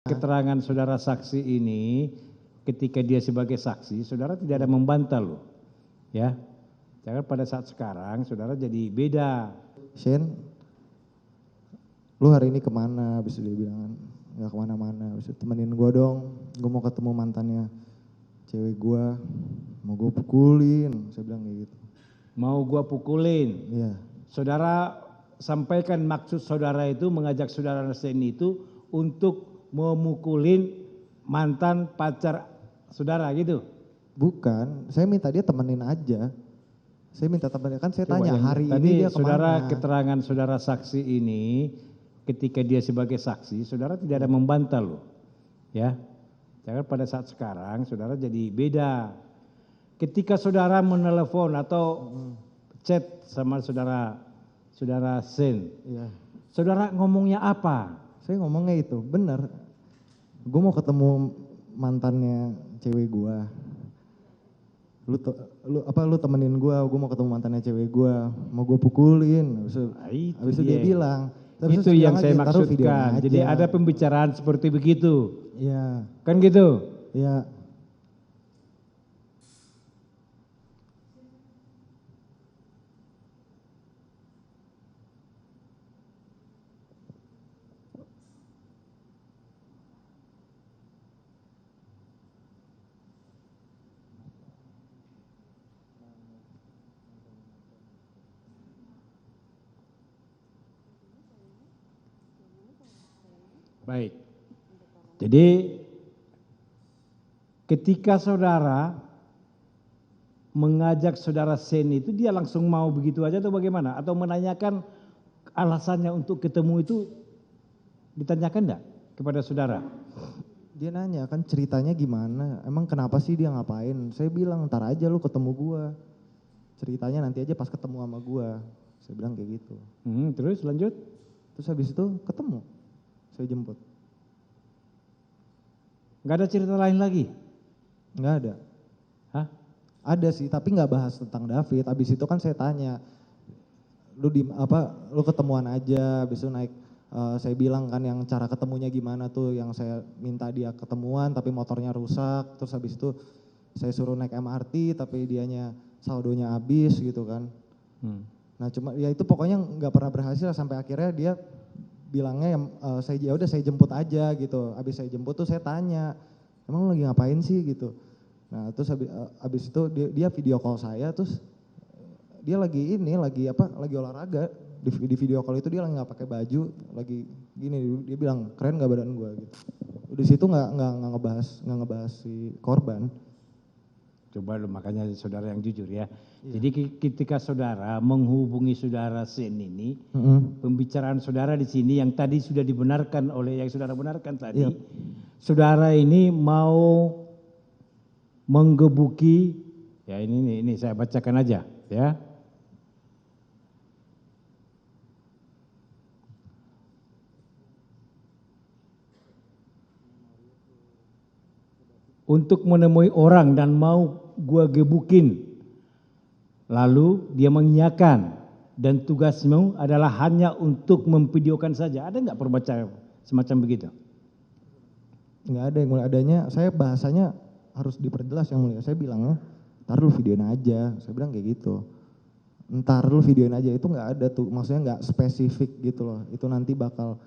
Keterangan saudara saksi ini, ketika dia sebagai saksi, saudara tidak ada membantah loh. Ya, jangan pada saat sekarang saudara jadi beda. Shane, lu hari ini kemana? Habis itu dia bilang, nggak kemana-mana. Habis itu temenin gue dong, gue mau ketemu mantannya cewek gue, mau gue pukulin. Saya bilang kayak gitu. Mau gua pukulin. Iya. Saudara sampaikan maksud saudara itu mengajak saudara Shane itu untuk memukulin mantan pacar saudara gitu? Bukan, saya minta dia temenin aja. Saya minta temenin, kan saya Coba tanya yang hari tadi ini dia saudara, kemana. keterangan saudara saksi ini, ketika dia sebagai saksi, saudara tidak ada membantah loh. Ya, jangan pada saat sekarang saudara jadi beda. Ketika saudara menelepon atau chat sama saudara Shane, Iya. saudara ngomongnya apa? Saya ngomongnya itu, bener. Gue mau ketemu mantannya cewek gue. Lu temenin gue mau ketemu mantannya cewek gue, mau gue pukulin. Habis itu dia bilang. Itu yang saya maksudkan. Jadi ada pembicaraan seperti begitu. Iya. Kan gitu? Iya. Baik. Jadi ketika saudara mengajak saudara Shane itu, dia langsung mau begitu aja atau bagaimana? Atau menanyakan alasannya untuk ketemu itu, ditanyakan enggak kepada saudara? Dia nanya kan ceritanya gimana, emang kenapa sih dia ngapain? Saya bilang ntar aja lu ketemu gua, ceritanya nanti aja pas ketemu sama gua. Saya bilang kayak gitu. Terus lanjut? Terus habis itu ketemu, saya jemput. Nggak ada cerita lain lagi? Nggak ada. Hah? Ada sih, tapi nggak bahas tentang David. Habis itu kan saya tanya, lu ketemuan aja, habis itu naik. Saya bilang kan yang cara ketemunya gimana tuh, yang saya minta dia ketemuan tapi motornya rusak, terus habis itu saya suruh naik MRT tapi dianya saldonya habis gitu kan. Nah cuma ya itu pokoknya nggak pernah berhasil sampai akhirnya dia bilangnya ya udah saya jemput aja gitu. Habis saya jemput tuh saya tanya, emang lu lagi ngapain sih gitu. Nah terus habis itu dia video call saya, terus dia lagi olahraga. Di video call itu dia lagi nggak pakai baju, lagi gini, dia bilang keren nggak badan gue gitu. Di situ nggak ngebahas si korban. Coba lu, makanya saudara yang jujur ya. Iya. Jadi ketika saudara menghubungi saudara Shane ini, pembicaraan saudara di sini yang tadi sudah dibenarkan oleh yang saudara benarkan tadi, saudara ini mau menggebuki, ya ini saya bacakan aja ya. Untuk menemui orang dan mau gua gebukin. Lalu dia mengiyakan, dan tugasmu adalah hanya untuk memvideokan saja. Ada nggak perbaca semacam begitu? Nggak ada, yang mulai adanya saya bahasanya harus diperjelas yang mulia. Saya bilangnya, ntar lu videoin aja. Saya bilang kayak gitu. Ntar lu videoin aja, itu nggak ada tuh, maksudnya nggak spesifik gitu loh. Itu nanti bakal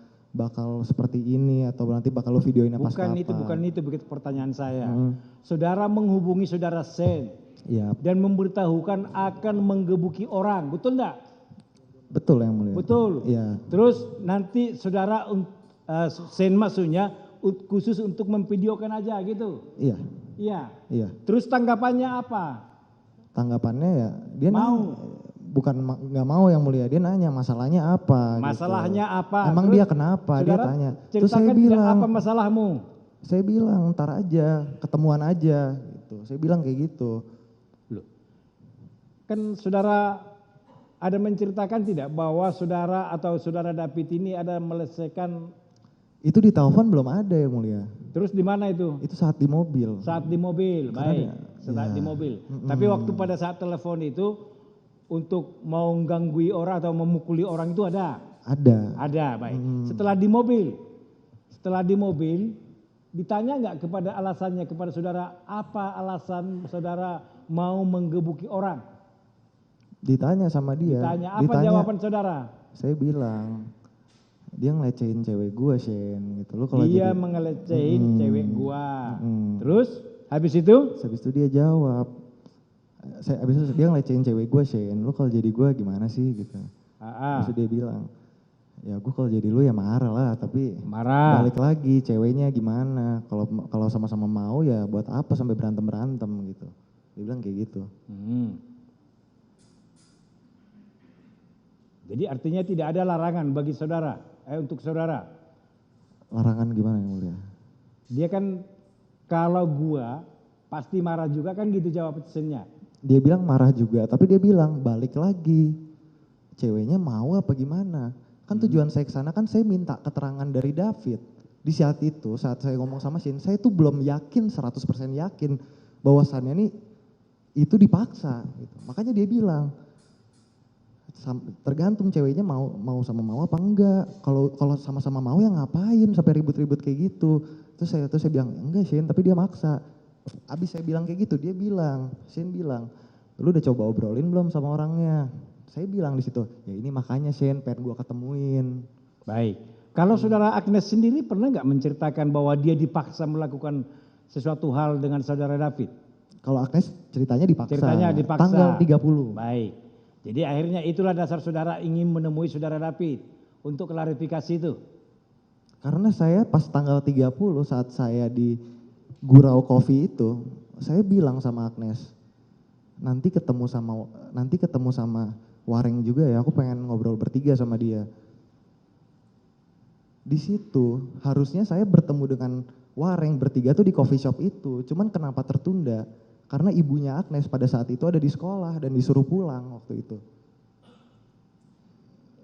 seperti ini atau nanti bakal lu videoinnya pas kapan. Bukan itu begitu pertanyaan saya. Saudara menghubungi saudara Shane dan memberitahukan akan menggebuki orang, betul enggak? Betul yang mulia. Betul. Iya. Terus nanti saudara Shane maksudnya khusus untuk memvideokan aja gitu. Iya. Iya. Terus tanggapannya apa? Tanggapannya ya dia mau. Bukan nggak mau yang mulia, dia nanya masalahnya apa. Masalahnya gitu. apa? Emang terus, dia kenapa? Dia tanya. Terus saya bilang, apa masalahmu? Saya bilang ntar aja, ketemuan aja. Gitu. Saya bilang kayak gitu. Loh, kan saudara ada menceritakan tidak bahwa saudara atau saudara David ini ada melesaikan? Itu di telepon belum ada yang mulia. Terus di mana itu? Itu saat di mobil. Saat di mobil, baik. Saat di mobil. Tapi waktu pada saat telepon itu untuk mau mengganggu orang atau memukuli orang itu ada? Ada. Ada, baik. Setelah di mobil Ditanya nggak kepada alasannya kepada saudara, apa alasan saudara mau menggebuki orang? Ditanya sama dia. Ditanya, apa jawaban saudara? Saya bilang, dia ngelecehin cewek gua, Shen. Gitu. Lu kalau Dia jadi, mengelecehin cewek gua. Terus habis itu? habis itu dia jawab, habis itu dia ngelecehin cewek gua, Shen. Lu kalau jadi gua gimana sih gitu. Habis itu dia bilang, ya gue kalau jadi lu ya marah lah, tapi Marah. balik lagi ceweknya gimana, kalau sama-sama mau ya buat apa sampai berantem gitu. Dia bilang kayak gitu. Jadi artinya tidak ada larangan bagi saudara, untuk saudara. Larangan gimana yang mulia? Dia kan kalau gua pasti marah juga kan gitu jawab pesennya. Dia bilang marah juga, tapi dia bilang balik lagi, ceweknya mau apa gimana? Kan tujuan saya ke sana kan saya minta keterangan dari David. Di saat itu, saat saya ngomong sama Shin, saya tuh belum yakin, 100% yakin bahwasannya nih itu dipaksa. Gitu. Makanya dia bilang, tergantung ceweknya mau sama mau apa enggak. Kalau sama-sama mau ya ngapain sampai ribut-ribut kayak gitu. Terus saya bilang, enggak Shin, tapi dia maksa. Abis saya bilang kayak gitu, Shin bilang, lu udah coba obrolin belum sama orangnya? Saya bilang di situ, ya ini makanya Shen pengen gua ketemuin. Baik. Kalau saudara Agnes sendiri pernah nggak menceritakan bahwa dia dipaksa melakukan sesuatu hal dengan saudara David? Kalau Agnes ceritanya dipaksa. Ceritanya dipaksa. Tanggal 30. Baik. Jadi akhirnya itulah dasar saudara ingin menemui saudara David untuk klarifikasi itu. Karena saya pas tanggal 30 saat saya di Gurau Coffee itu, saya bilang sama Agnes, nanti ketemu sama Wareng juga ya, aku pengen ngobrol bertiga sama dia. Di situ harusnya saya bertemu dengan Wareng bertiga tuh di coffee shop itu. Cuman kenapa tertunda? Karena ibunya Agnes pada saat itu ada di sekolah dan disuruh pulang waktu itu.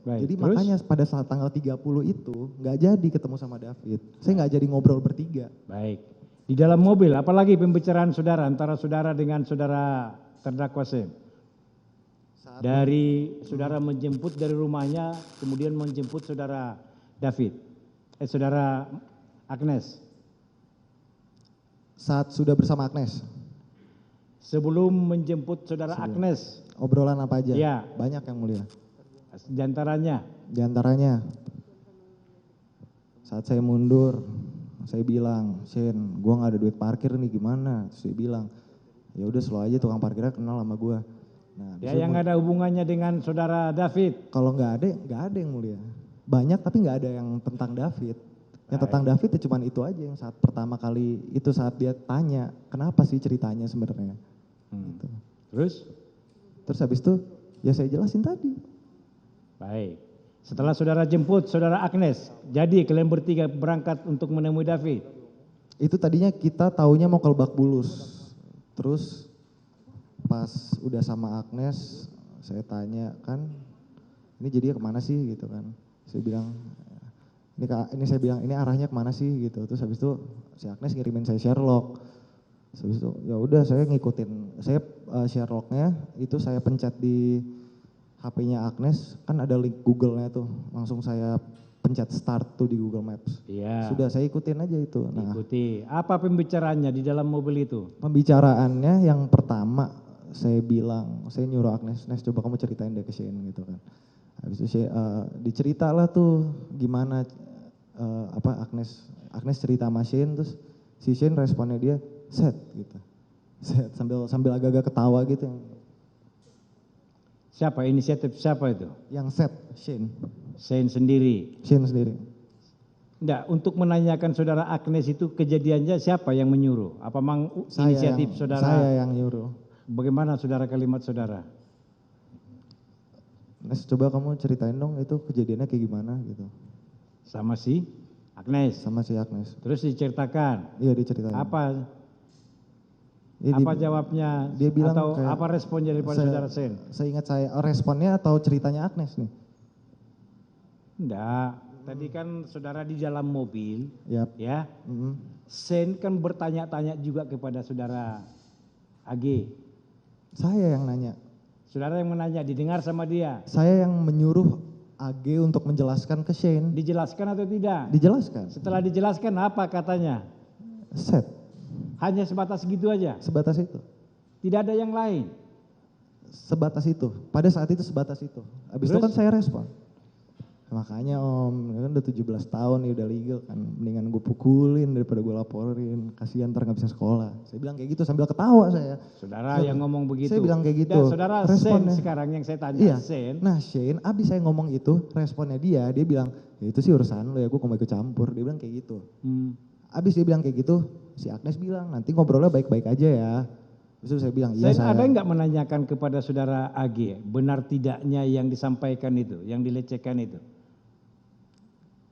Baik, Jadi terus? makanya pada saat tanggal 30 itu nggak jadi ketemu sama David. Saya nggak jadi ngobrol bertiga. Baik. Di dalam mobil, apalagi pembicaraan saudara antara saudara dengan saudara terdakwa Sem? Dari saudara menjemput dari rumahnya, kemudian menjemput saudara David, saudara Agnes. Saat sudah bersama Agnes. Sebelum menjemput saudara Agnes. Obrolan apa aja? Ya. Banyak yang mulia. Di antaranya. Di antaranya, saat saya mundur, saya bilang, Shen, gue nggak ada duit parkir nih gimana? Terus dia bilang, ya udah slow aja tukang parkirnya kenal sama gue. Nah, Ya yang ada hubungannya dengan saudara David. kalau nggak ada yang mulia. Banyak tapi nggak ada yang tentang David. Yang tentang David ya cuman itu aja yang saat pertama kali itu saat dia tanya, kenapa sih ceritanya sebenarnya? Gitu. Terus habis itu ya saya jelasin tadi. Baik. Setelah saudara jemput saudara Agnes, jadi kalian bertiga berangkat untuk menemui David. Itu tadinya kita taunya mau ke Lebak Bulus. Terus pas udah sama Agnes, saya tanya kan, ini jadinya kemana sih gitu kan? Saya bilang, ini saya bilang ini arahnya kemana sih gitu. Terus habis itu si Agnes ngirimin saya Sherlock. Terus habis itu ya udah saya ngikutin, saya Sherlocknya itu saya pencet di HP-nya Agnes, kan ada link Google-nya tuh, langsung saya pencet start tuh di Google Maps. Iya. Sudah saya ikutin aja itu. Nah, Ikuti. Apa pembicaraannya di dalam mobil itu? pembicaraannya yang pertama saya bilang, saya nyuruh Agnes, coba kamu ceritain deh ke Shane gitu kan. Habis itu diceritalah tuh gimana Agnes cerita sama Shane, terus si Shane responnya dia set gitu. Set sambil agak-agak ketawa gitu. Siapa inisiatif siapa itu? Yang set Shane. Shane sendiri. Enggak, untuk menanyakan saudara Agnes itu kejadiannya siapa yang menyuruh? Apa memang inisiatif saudara? Saya yang nyuruh. Bagaimana saudara kalimat saudara? Nes, coba kamu ceritain dong itu kejadiannya kayak gimana gitu. Sama si Agnes? Sama si Agnes. Terus diceritakan? Iya diceritain. Apa jawabnya dia bilang atau kayak, apa responnya daripada saudara Shane? Seingat saya responnya atau ceritanya Agnes nih? Enggak, tadi kan saudara di dalam mobil, Yap. ya. Shane kan bertanya-tanya juga kepada saudara AG. Saya yang nanya. Saudara yang menanya, didengar sama dia. Saya yang menyuruh AG untuk menjelaskan ke Shane. Dijelaskan atau tidak? Dijelaskan. Setelah dijelaskan apa katanya? Set, Hanya sebatas gitu aja. sebatas itu. Tidak ada yang lain. Sebatas itu. Pada saat itu sebatas itu. Habis itu Terus? kan saya respon. Makanya om, kan udah 17 tahun nih udah legal kan. Mendingan gue pukulin daripada gue laporin. Kasihan ntar gak bisa sekolah. Saya bilang kayak gitu sambil ketawa saya. Saudara yang ngomong begitu. Saya bilang kayak gitu. Dan saudara Responnya. Shane sekarang yang saya tanya. Iya. Shane. Nah Shane, abis saya ngomong itu, responnya dia bilang, ya itu sih urusan lo ya, gue mau ikut campur. Dia bilang kayak gitu. Abis dia bilang kayak gitu, si Agnes bilang, nanti ngobrolnya baik-baik aja ya. Terus saya bilang, iya Shane, saya. ada nggak menanyakan kepada saudara AG benar tidaknya yang disampaikan itu, yang dilecehkan itu?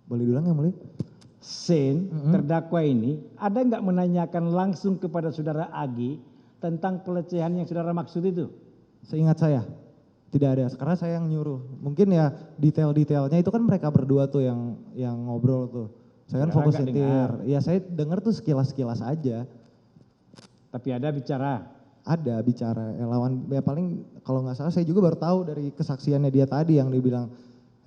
Boleh diulang ya mulia? Shane, terdakwa ini, ada nggak menanyakan langsung kepada saudara AG tentang pelecehan yang saudara maksud itu? Seingat saya, tidak ada. Karena saya yang nyuruh. Mungkin ya detail-detailnya itu kan mereka berdua tuh yang ngobrol tuh. Saya kan Saudara fokus nggak nyetir. Ya saya dengar tuh sekilas-sekilas aja. Tapi ada bicara. Ada bicara. Ya, lawan ya paling kalau nggak salah saya juga baru tahu dari kesaksiannya dia tadi yang dia bilang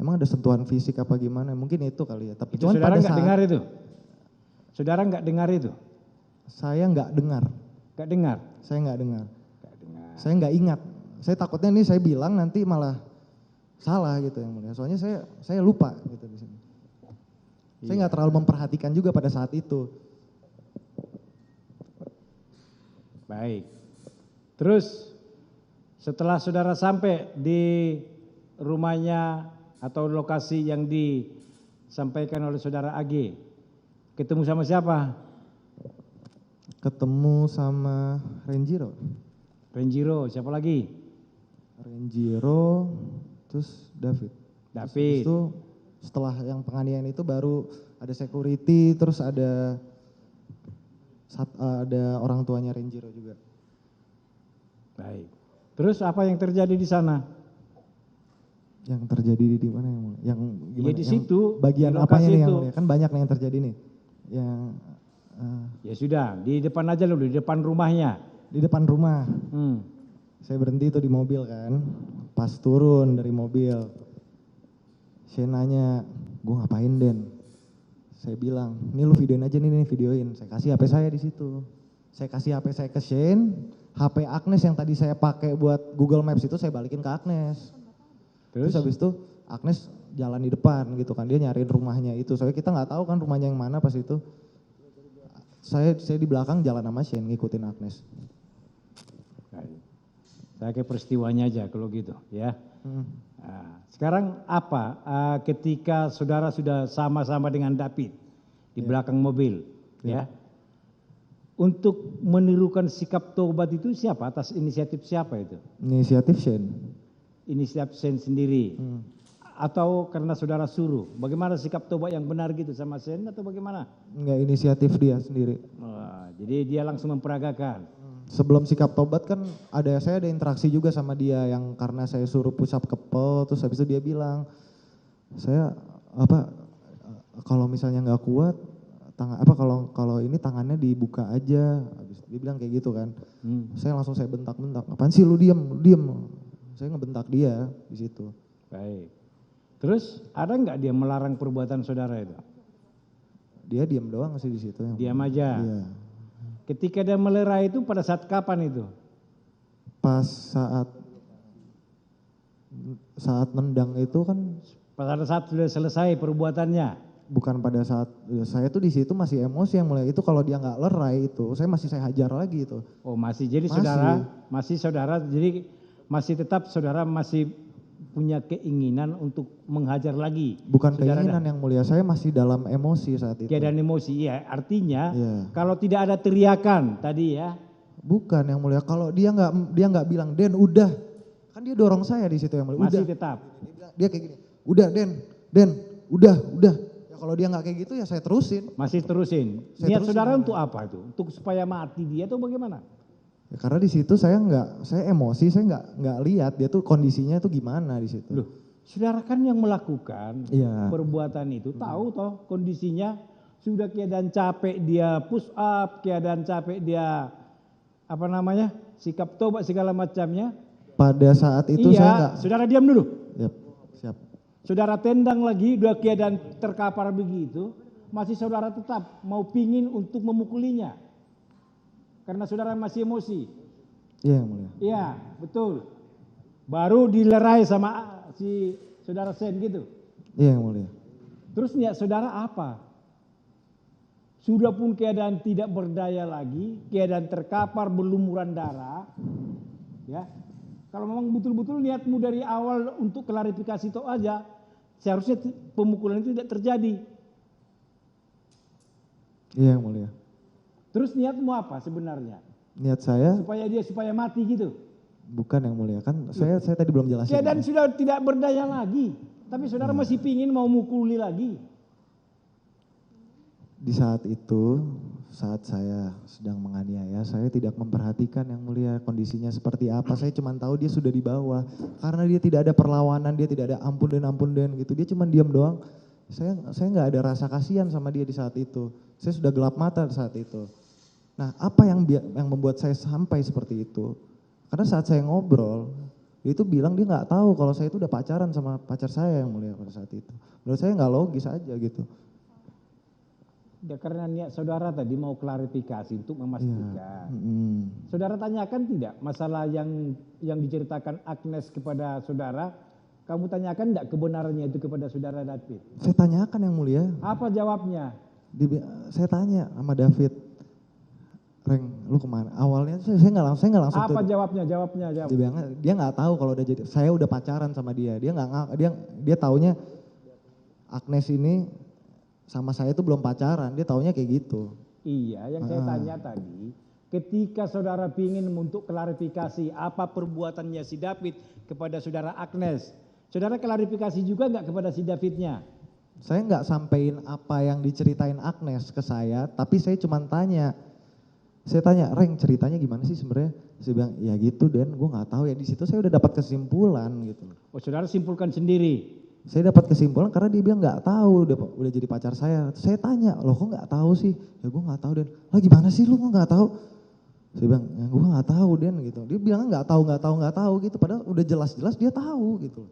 emang ada sentuhan fisik apa gimana. Mungkin itu kali ya. Tapi Itu cuman saudara pada nggak saat dengar itu? Saudara nggak dengar itu? saya nggak dengar. Nggak dengar? Saya nggak dengar. Nggak dengar. Saya nggak ingat. Saya takutnya ini saya bilang nanti malah salah gitu yang mulia. Soalnya saya lupa gitu di sini. Saya nggak terlalu memperhatikan juga pada saat itu. Baik. Terus setelah saudara sampai di rumahnya atau lokasi yang disampaikan oleh saudara AG, ketemu sama siapa? Ketemu sama Renjiro. Renjiro, siapa lagi? Renjiro, terus David. David. Terus itu setelah yang penganiayaan itu baru ada security, terus ada orang tuanya Renjiro juga. Baik. Terus apa yang terjadi di sana? Yang terjadi di mana yang mulia? Yang gimana? Ya di situ, Bagian di apanya lokasi nih yang itu. mulia? Kan banyak nih yang terjadi nih. Yang Ya sudah, di depan aja loh, di depan rumahnya. di depan rumah. Hmm. Saya berhenti itu di mobil kan. Pas turun dari mobil. Saya nanya, gue ngapain Den? Saya bilang, ini lu videoin aja nih videoin. Saya kasih HP saya di situ. Saya kasih HP saya ke Shane, HP Agnes yang tadi saya pakai buat Google Maps itu saya balikin ke Agnes. Terus habis itu Agnes jalan di depan gitu kan, dia nyariin rumahnya itu. Soalnya kita nggak tahu kan rumahnya yang mana pas itu. Saya di belakang jalan sama Shane ngikutin Agnes. Baik. Saya ke peristiwanya aja kalau gitu ya. Nah, sekarang apa ketika saudara sudah sama-sama dengan David di belakang mobil ya. Untuk menirukan sikap taubat itu siapa? Atas inisiatif siapa itu? Inisiatif Shane. Inisiatif Shane sendiri. Atau karena saudara suruh? Bagaimana sikap taubat yang benar gitu sama Shane atau bagaimana? Enggak, inisiatif dia sendiri. Wah, jadi dia langsung memperagakan. Sebelum sikap tobat kan saya ada interaksi juga sama dia yang karena saya suruh push up kepel, terus habis itu dia bilang, saya kalau misalnya nggak kuat kalau ini tangannya dibuka aja. Habis dia bilang kayak gitu kan. Saya langsung bentak-bentak. Apaan sih lu diem. Saya ngebentak dia di situ. Baik. Terus ada nggak dia melarang perbuatan saudara itu? Dia diem doang sih di situ. Diam aja. Iya. Ketika dia melerai itu pada saat kapan itu? Pas saat nendang itu kan Pada saat sudah selesai perbuatannya. bukan pada saat saya tuh di situ masih emosi yang mulai itu kalau dia nggak lerai itu saya hajar lagi itu. Oh masih, jadi Masih. saudara, jadi masih tetap saudara masih punya keinginan untuk menghajar lagi. Bukan saudara keinginan yang mulia, saya masih dalam emosi saat itu. keadaan emosi, ya artinya Iya. kalau tidak ada teriakan tadi ya. Bukan yang mulia, kalau dia nggak bilang Den udah, kan dia dorong saya di situ yang mulia. Masih Udah. tetap. Dia kayak gini, udah Den, udah. Ya, kalau dia nggak kayak gitu ya saya terusin. Masih terusin. Saya Niat terusin, saudara Bang. untuk apa itu? Untuk supaya mati dia atau bagaimana? Ya, karena di situ saya emosi, saya nggak lihat dia tuh kondisinya tuh gimana di situ. Loh, saudara kan yang melakukan Iya. perbuatan itu tahu toh kondisinya sudah keadaan capek dia push up, keadaan capek dia sikap tobat segala macamnya. Pada saat itu saya nggak. Saudara diam dulu. Yap, siap. Saudara tendang lagi, udah keadaan terkapar begitu, masih saudara tetap mau pingin untuk memukulinya? Karena saudara masih emosi. Iya yang mulia. Iya, betul. Baru dilerai sama si saudara Sen gitu. Iya yang mulia. Terus niat saudara apa? Sudah pun keadaan tidak berdaya lagi, keadaan terkapar berlumuran darah. Ya. Kalau memang betul-betul niatmu dari awal untuk klarifikasi itu aja, seharusnya pemukulan itu tidak terjadi. Iya yang mulia. Terus niatmu apa sebenarnya? Niat saya Supaya mati gitu. bukan yang mulia, kan saya tadi belum jelasin. Keadaan sudah tidak berdaya lagi, tapi saudara masih pingin mau mukuli lagi. Di saat itu, saat saya sedang menganiaya, saya tidak memperhatikan yang mulia kondisinya seperti apa. Saya cuma tahu dia sudah di bawah. Karena dia tidak ada perlawanan, dia tidak ada ampun dan gitu. Dia cuma diam doang. Saya nggak ada rasa kasihan sama dia di saat itu. Saya sudah gelap mata di saat itu. Nah, apa yang membuat saya sampai seperti itu? Karena saat saya ngobrol, dia itu bilang dia nggak tahu kalau saya itu udah pacaran sama pacar saya yang mulia pada saat itu. Menurut saya nggak logis aja gitu. Ya karena niat saudara tadi mau klarifikasi untuk memastikan. Saudara tanyakan tidak masalah yang diceritakan Agnes kepada saudara, kamu tanyakan tidak kebenarannya itu kepada saudara David? Saya tanyakan yang mulia. Apa jawabnya? Saya tanya sama David, Reng, lu kemana? Awalnya saya nggak langsung. Apa jawabnya? Jawab. Dia nggak tahu kalau saya udah pacaran sama dia. Dia taunya Agnes ini sama saya itu belum pacaran, dia taunya kayak gitu. Iya, yang saya tanya tadi, ketika saudara pingin untuk klarifikasi apa perbuatannya si David kepada saudara Agnes, saudara klarifikasi juga nggak kepada si Davidnya? Saya nggak sampein apa yang diceritain Agnes ke saya, tapi saya cuma tanya. Saya tanya, Reng, ceritanya gimana sih sebenarnya? Saya bilang, ya gitu Dan, gue nggak tahu ya. Di situ saya udah dapat kesimpulan gitu. Oh, saudara simpulkan sendiri? Saya dapat kesimpulan karena dia bilang nggak tahu udah jadi pacar saya. Terus saya tanya, loh kok nggak tahu sih? Ya gue nggak tahu Dan. Lah gimana sih lu nggak tahu? Saya bilang, ya gue nggak tahu Dan gitu. Dia bilang nggak tahu gitu. Padahal udah jelas-jelas dia tahu gitu.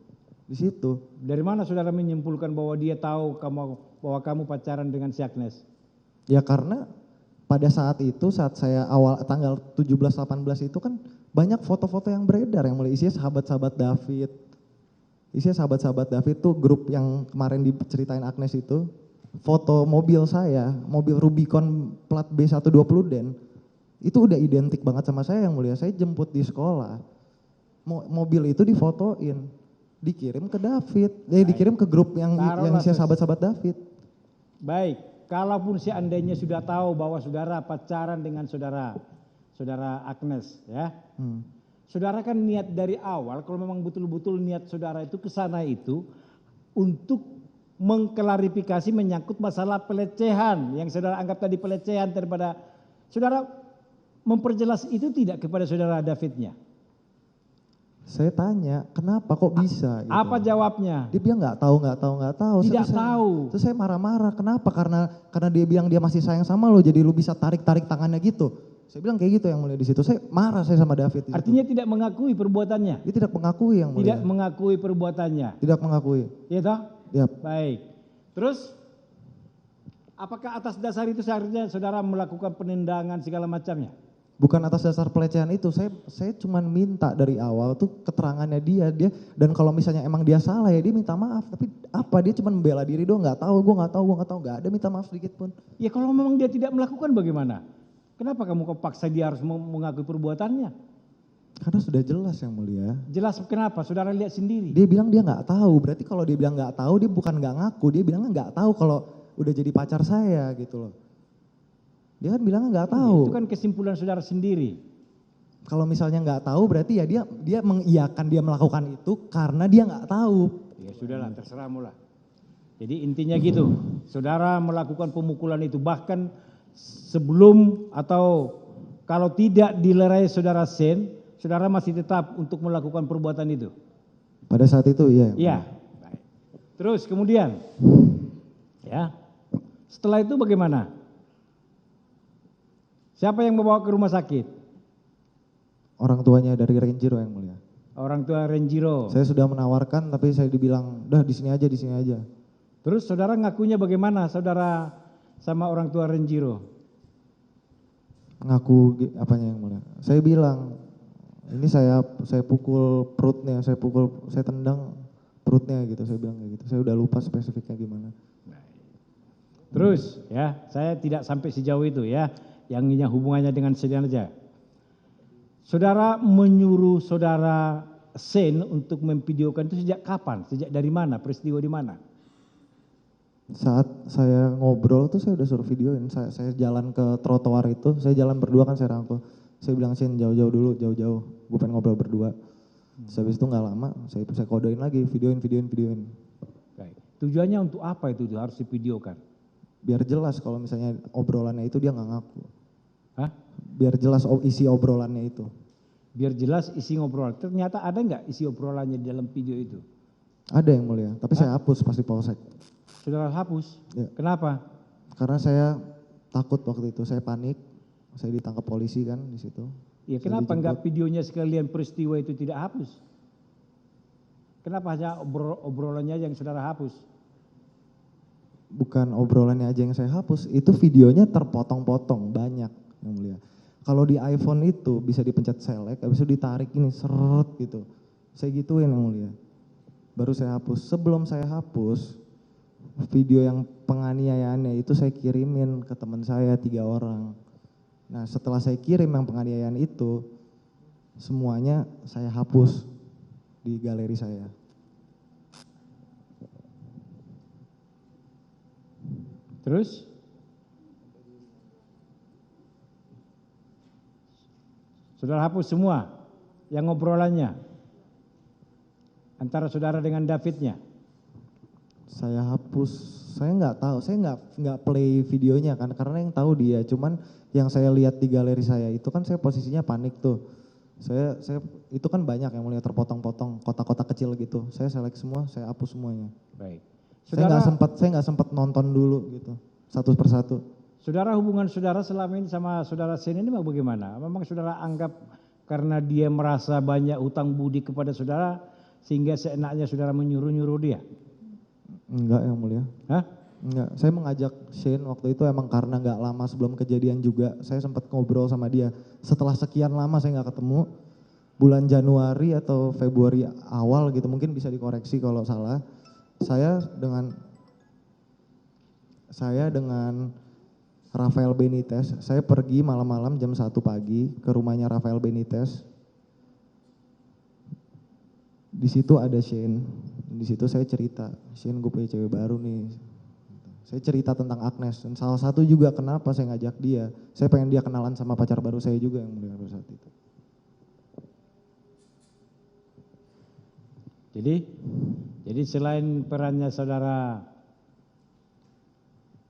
Di situ. Dari mana saudara menyimpulkan bahwa dia tahu bahwa kamu pacaran dengan si Agnes? Ya karena pada saat itu, saat saya awal tanggal 17-18 itu kan banyak foto-foto yang beredar yang mulai isinya sahabat-sahabat David. Isinya sahabat-sahabat David tuh grup yang kemarin diceritain Agnes itu. Foto mobil saya, mobil Rubicon plat B120 Den. Itu udah identik banget sama saya yang mulia. Saya jemput di sekolah. Mobil itu difotoin. Dikirim ke David. Dikirim ke grup yang isinya sahabat-sahabat David. Baik, kalaupun seandainya sudah tahu bahwa saudara pacaran dengan saudara Agnes ya. Saudara kan niat dari awal, kalau memang betul-betul niat saudara itu ke sana itu untuk mengklarifikasi menyangkut masalah pelecehan yang saudara anggap tadi pelecehan daripada saudara memperjelas itu tidak kepada saudara Davidnya? Saya tanya, kenapa kok bisa? Gitu. Apa jawabnya? Dia bilang nggak tahu. Tidak tahu. Terus saya marah-marah, kenapa? Karena dia bilang dia masih sayang sama lo, jadi lu bisa tarik-tarik tangannya gitu. Saya bilang kayak gitu yang mulia di situ. Saya marah sama David. Artinya tidak mengakui perbuatannya. Dia tidak mengakui yang mulia. Tidak mengakui perbuatannya. Tidak mengakui. Iya toh? Yap. Baik. Terus apakah atas dasar itu seharusnya saudara melakukan penendangan segala macamnya? Bukan atas dasar pelecehan itu. Saya cuma minta dari awal tuh keterangannya dia dan kalau misalnya emang dia salah ya dia minta maaf. Tapi apa dia cuma membela diri doang? Gue nggak tahu. Nggak ada minta maaf sedikit pun. Ya kalau memang dia tidak melakukan bagaimana? Kenapa kamu paksa dia harus mengakui perbuatannya? Karena sudah jelas yang mulia. Jelas kenapa? Saudara lihat sendiri. Dia bilang dia nggak tahu. Berarti kalau dia bilang nggak tahu, dia bukan nggak ngaku. Dia bilang nggak tahu kalau udah jadi pacar saya gitu loh. Dia kan bilang nggak tahu. Itu kan kesimpulan saudara sendiri. Kalau misalnya nggak tahu, berarti ya dia mengiyakan dia melakukan itu karena dia nggak tahu. Ya sudahlah, terserah mula. Jadi intinya gitu. Saudara melakukan pemukulan itu bahkan sebelum atau kalau tidak dilerai saudara Sen, saudara masih tetap untuk melakukan perbuatan itu? Pada saat itu iya. Iya. Baik. Terus kemudian, ya, setelah itu bagaimana? Siapa yang membawa ke rumah sakit? Orang tuanya dari Renjiro yang mulia. Orang tua Renjiro. Saya sudah menawarkan tapi saya dibilang, dah di sini aja. Terus saudara ngakunya bagaimana? Saudara sama orang tua Renjiro? Ngaku apanya yang mulia? Saya bilang, ini saya pukul perutnya, saya tendang perutnya gitu, saya bilang kayak gitu. Saya udah lupa spesifiknya gimana. Terus ya, saya tidak sampai sejauh itu ya, yang hubungannya dengan Sen aja. Saudara menyuruh saudara Sen untuk memvideokan itu sejak kapan? Sejak dari mana? Peristiwa di mana? Saat saya ngobrol tuh saya udah suruh videoin, saya jalan ke trotoar itu, saya jalan berdua kan saya rangkul. Saya bilang, Sen jauh-jauh dulu, jauh-jauh, gue pengen ngobrol berdua. Habis itu nggak lama, saya kodein lagi, videoin. Baik. Tujuannya untuk apa itu harus divideokan? Biar jelas kalau misalnya obrolannya itu dia nggak ngaku. Hah? Biar jelas isi obrolannya itu. Biar jelas isi obrolan. Ternyata ada nggak isi obrolannya di dalam video itu? Ada yang mulia, tapi saya hapus pasti polsek. Saudara hapus? Ya. Kenapa? Karena saya takut waktu itu, saya panik, saya ditangkap polisi kan di situ. Ya kenapa enggak videonya sekalian peristiwa itu tidak hapus? Kenapa hanya obrolannya yang saudara hapus? Bukan obrolannya aja yang saya hapus, itu videonya terpotong-potong, banyak yang mulia. Kalau di iPhone itu bisa dipencet select, habis itu ditarik ini, seret gitu. Saya gituin yang mulia. Baru saya hapus. Sebelum saya hapus, video yang penganiayaannya itu saya kirimin ke teman saya 3 orang. Nah setelah saya kirim yang penganiayaan itu, semuanya saya hapus di galeri saya. Terus? Saudara hapus semua yang ngobrolannya antara saudara dengan Davidnya? Saya hapus, saya nggak tahu, saya nggak play videonya kan, karena yang tahu dia. Cuman yang saya lihat di galeri saya itu kan saya posisinya panik tuh. Saya itu kan banyak yang mulai terpotong-potong, kotak-kotak kecil gitu. Saya select semua, saya hapus semuanya. Baik. Saudara, saya nggak sempat nonton dulu gitu, satu persatu. Saudara, hubungan saudara selama ini sama saudara Sen ini bagaimana? Memang saudara anggap karena dia merasa banyak hutang budi kepada saudara sehingga seenaknya saudara menyuruh-nyuruh dia? Enggak yang mulia. Hah? Enggak, saya mengajak Shane waktu itu emang karena nggak lama sebelum kejadian juga. Saya sempat ngobrol sama dia. Setelah sekian lama saya nggak ketemu, bulan Januari atau Februari awal gitu, mungkin bisa dikoreksi kalau salah. Saya dengan Rafael Benitez, saya pergi malam-malam jam 1 pagi ke rumahnya Rafael Benitez. Di situ ada Shane. Di situ saya cerita, Shane gue punya cewek baru nih. Saya cerita tentang Agnes, dan salah satu juga kenapa saya ngajak dia, saya pengen dia kenalan sama pacar baru saya juga yang mulia pada saat itu. Jadi selain perannya saudara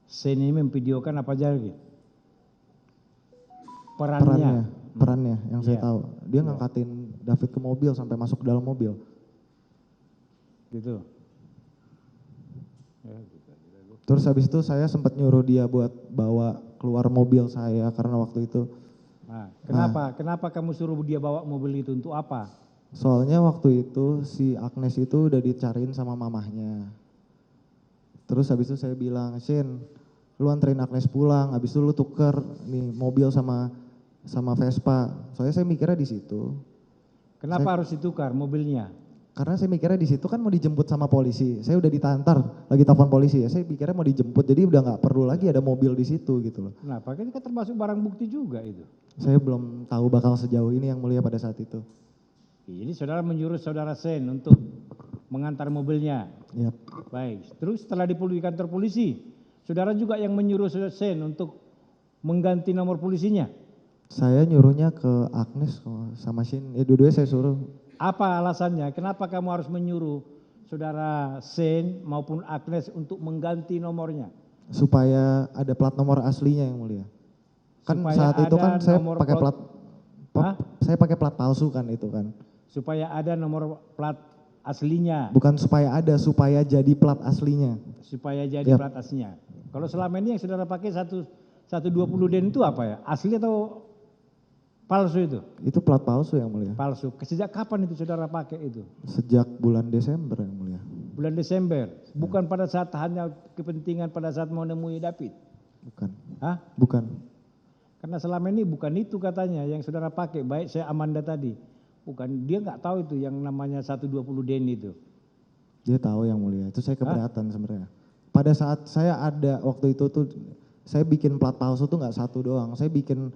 Sen ini memvideokan apa aja lagi? Perannya yang saya tahu, dia ngangkatin David ke mobil sampai masuk ke dalam mobil. Gitu. Terus habis itu saya sempat nyuruh dia buat bawa keluar mobil saya karena waktu itu. Nah, kenapa kamu suruh dia bawa mobil itu untuk apa? Soalnya waktu itu si Agnes itu udah dicariin sama mamahnya. Terus habis itu saya bilang, Shane, lu anterin Agnes pulang, habis itu lu tuker nih mobil sama Vespa. Soalnya saya mikirnya di situ. Kenapa harus ditukar mobilnya? Karena saya mikirnya di situ kan mau dijemput sama polisi. Saya udah ditantar, lagi telepon polisi ya. Saya pikirnya mau dijemput, jadi udah nggak perlu lagi ada mobil di situ gitu loh. Kenapa? Kan termasuk barang bukti juga itu. Saya belum tahu bakal sejauh ini yang mulia pada saat itu. Jadi saudara menyuruh saudara Sen untuk mengantar mobilnya. Yap. Baik. Terus setelah di kantor polisi, saudara juga yang menyuruh saudara Sen untuk mengganti nomor polisinya. Saya nyuruhnya ke Agnes sama Shane. Dua-duanya saya suruh. Apa alasannya? Kenapa kamu harus menyuruh saudara Sen maupun Agnes untuk mengganti nomornya? Supaya ada plat nomor aslinya yang mulia. Kan Supaya saat itu kan saya pakai saya pakai plat palsu kan itu kan. Supaya ada nomor plat aslinya. Bukan supaya ada, supaya jadi plat aslinya. Supaya jadi plat aslinya. Kalau selama ini yang saudara pakai 120 den itu apa ya? Asli atau palsu itu? Itu plat palsu yang mulia. Palsu. Sejak kapan itu saudara pakai itu? Sejak bulan Desember yang mulia. Bulan Desember. Bukan pada saat hanya kepentingan pada saat mau nemui David. Bukan. Hah? Bukan. Karena selama ini bukan itu katanya yang saudara pakai, baik saya Amanda tadi. Bukan, dia nggak tahu itu yang namanya 120 den itu. Dia tahu yang mulia, itu saya keberatan sebenarnya. Pada saat saya ada waktu itu tuh, saya bikin plat palsu tuh nggak satu doang. Saya bikin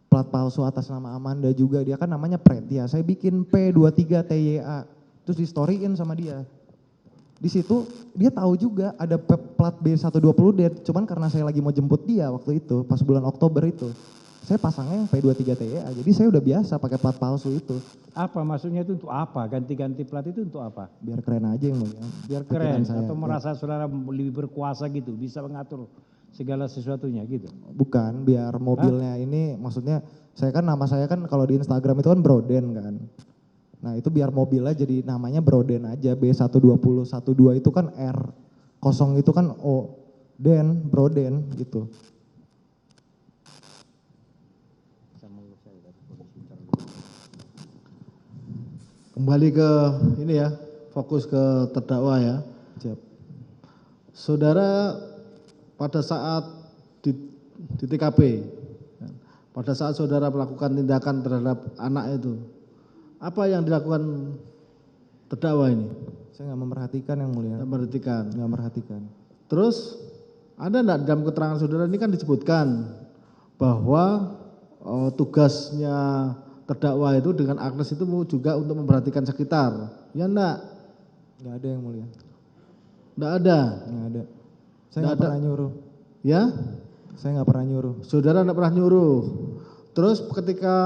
plat palsu atas nama Amanda juga, dia kan namanya Pretia. Saya bikin P23 TYA, terus di storyin sama dia. Di situ dia tahu juga ada plat B120D, cuman karena saya lagi mau jemput dia waktu itu, pas bulan Oktober itu. Saya pasangnya yang P23 TYA, jadi saya udah biasa pakai plat palsu itu. Apa maksudnya itu untuk apa? Ganti-ganti plat itu untuk apa? Biar keren aja yang mulia. Biar keren atau merasa saudara lebih berkuasa gitu, bisa mengatur segala sesuatunya gitu. Bukan, biar mobilnya ini maksudnya nama saya kan kalau di Instagram itu kan Broden kan. Nah, itu biar mobilnya jadi namanya Broden aja, B12012 itu kan R, kosong itu kan O, Broden gitu. Kembali ke ini ya, fokus ke terdakwa ya. Siap. Saudara pada saat di TKP, pada saat saudara melakukan tindakan terhadap anak itu, apa yang dilakukan terdakwa ini? Saya nggak memperhatikan yang mulia. Memperhatikan. Nggak memperhatikan. Terus ada enggak dalam keterangan saudara ini kan disebutkan bahwa tugasnya terdakwa itu dengan Agnes itu juga untuk memperhatikan sekitar. Ya enggak? Nggak ada yang mulia. Enggak ada. Nggak ada. Saya nggak pernah nyuruh. Ya? Saya nggak pernah nyuruh. Saudara enggak pernah nyuruh. Terus ketika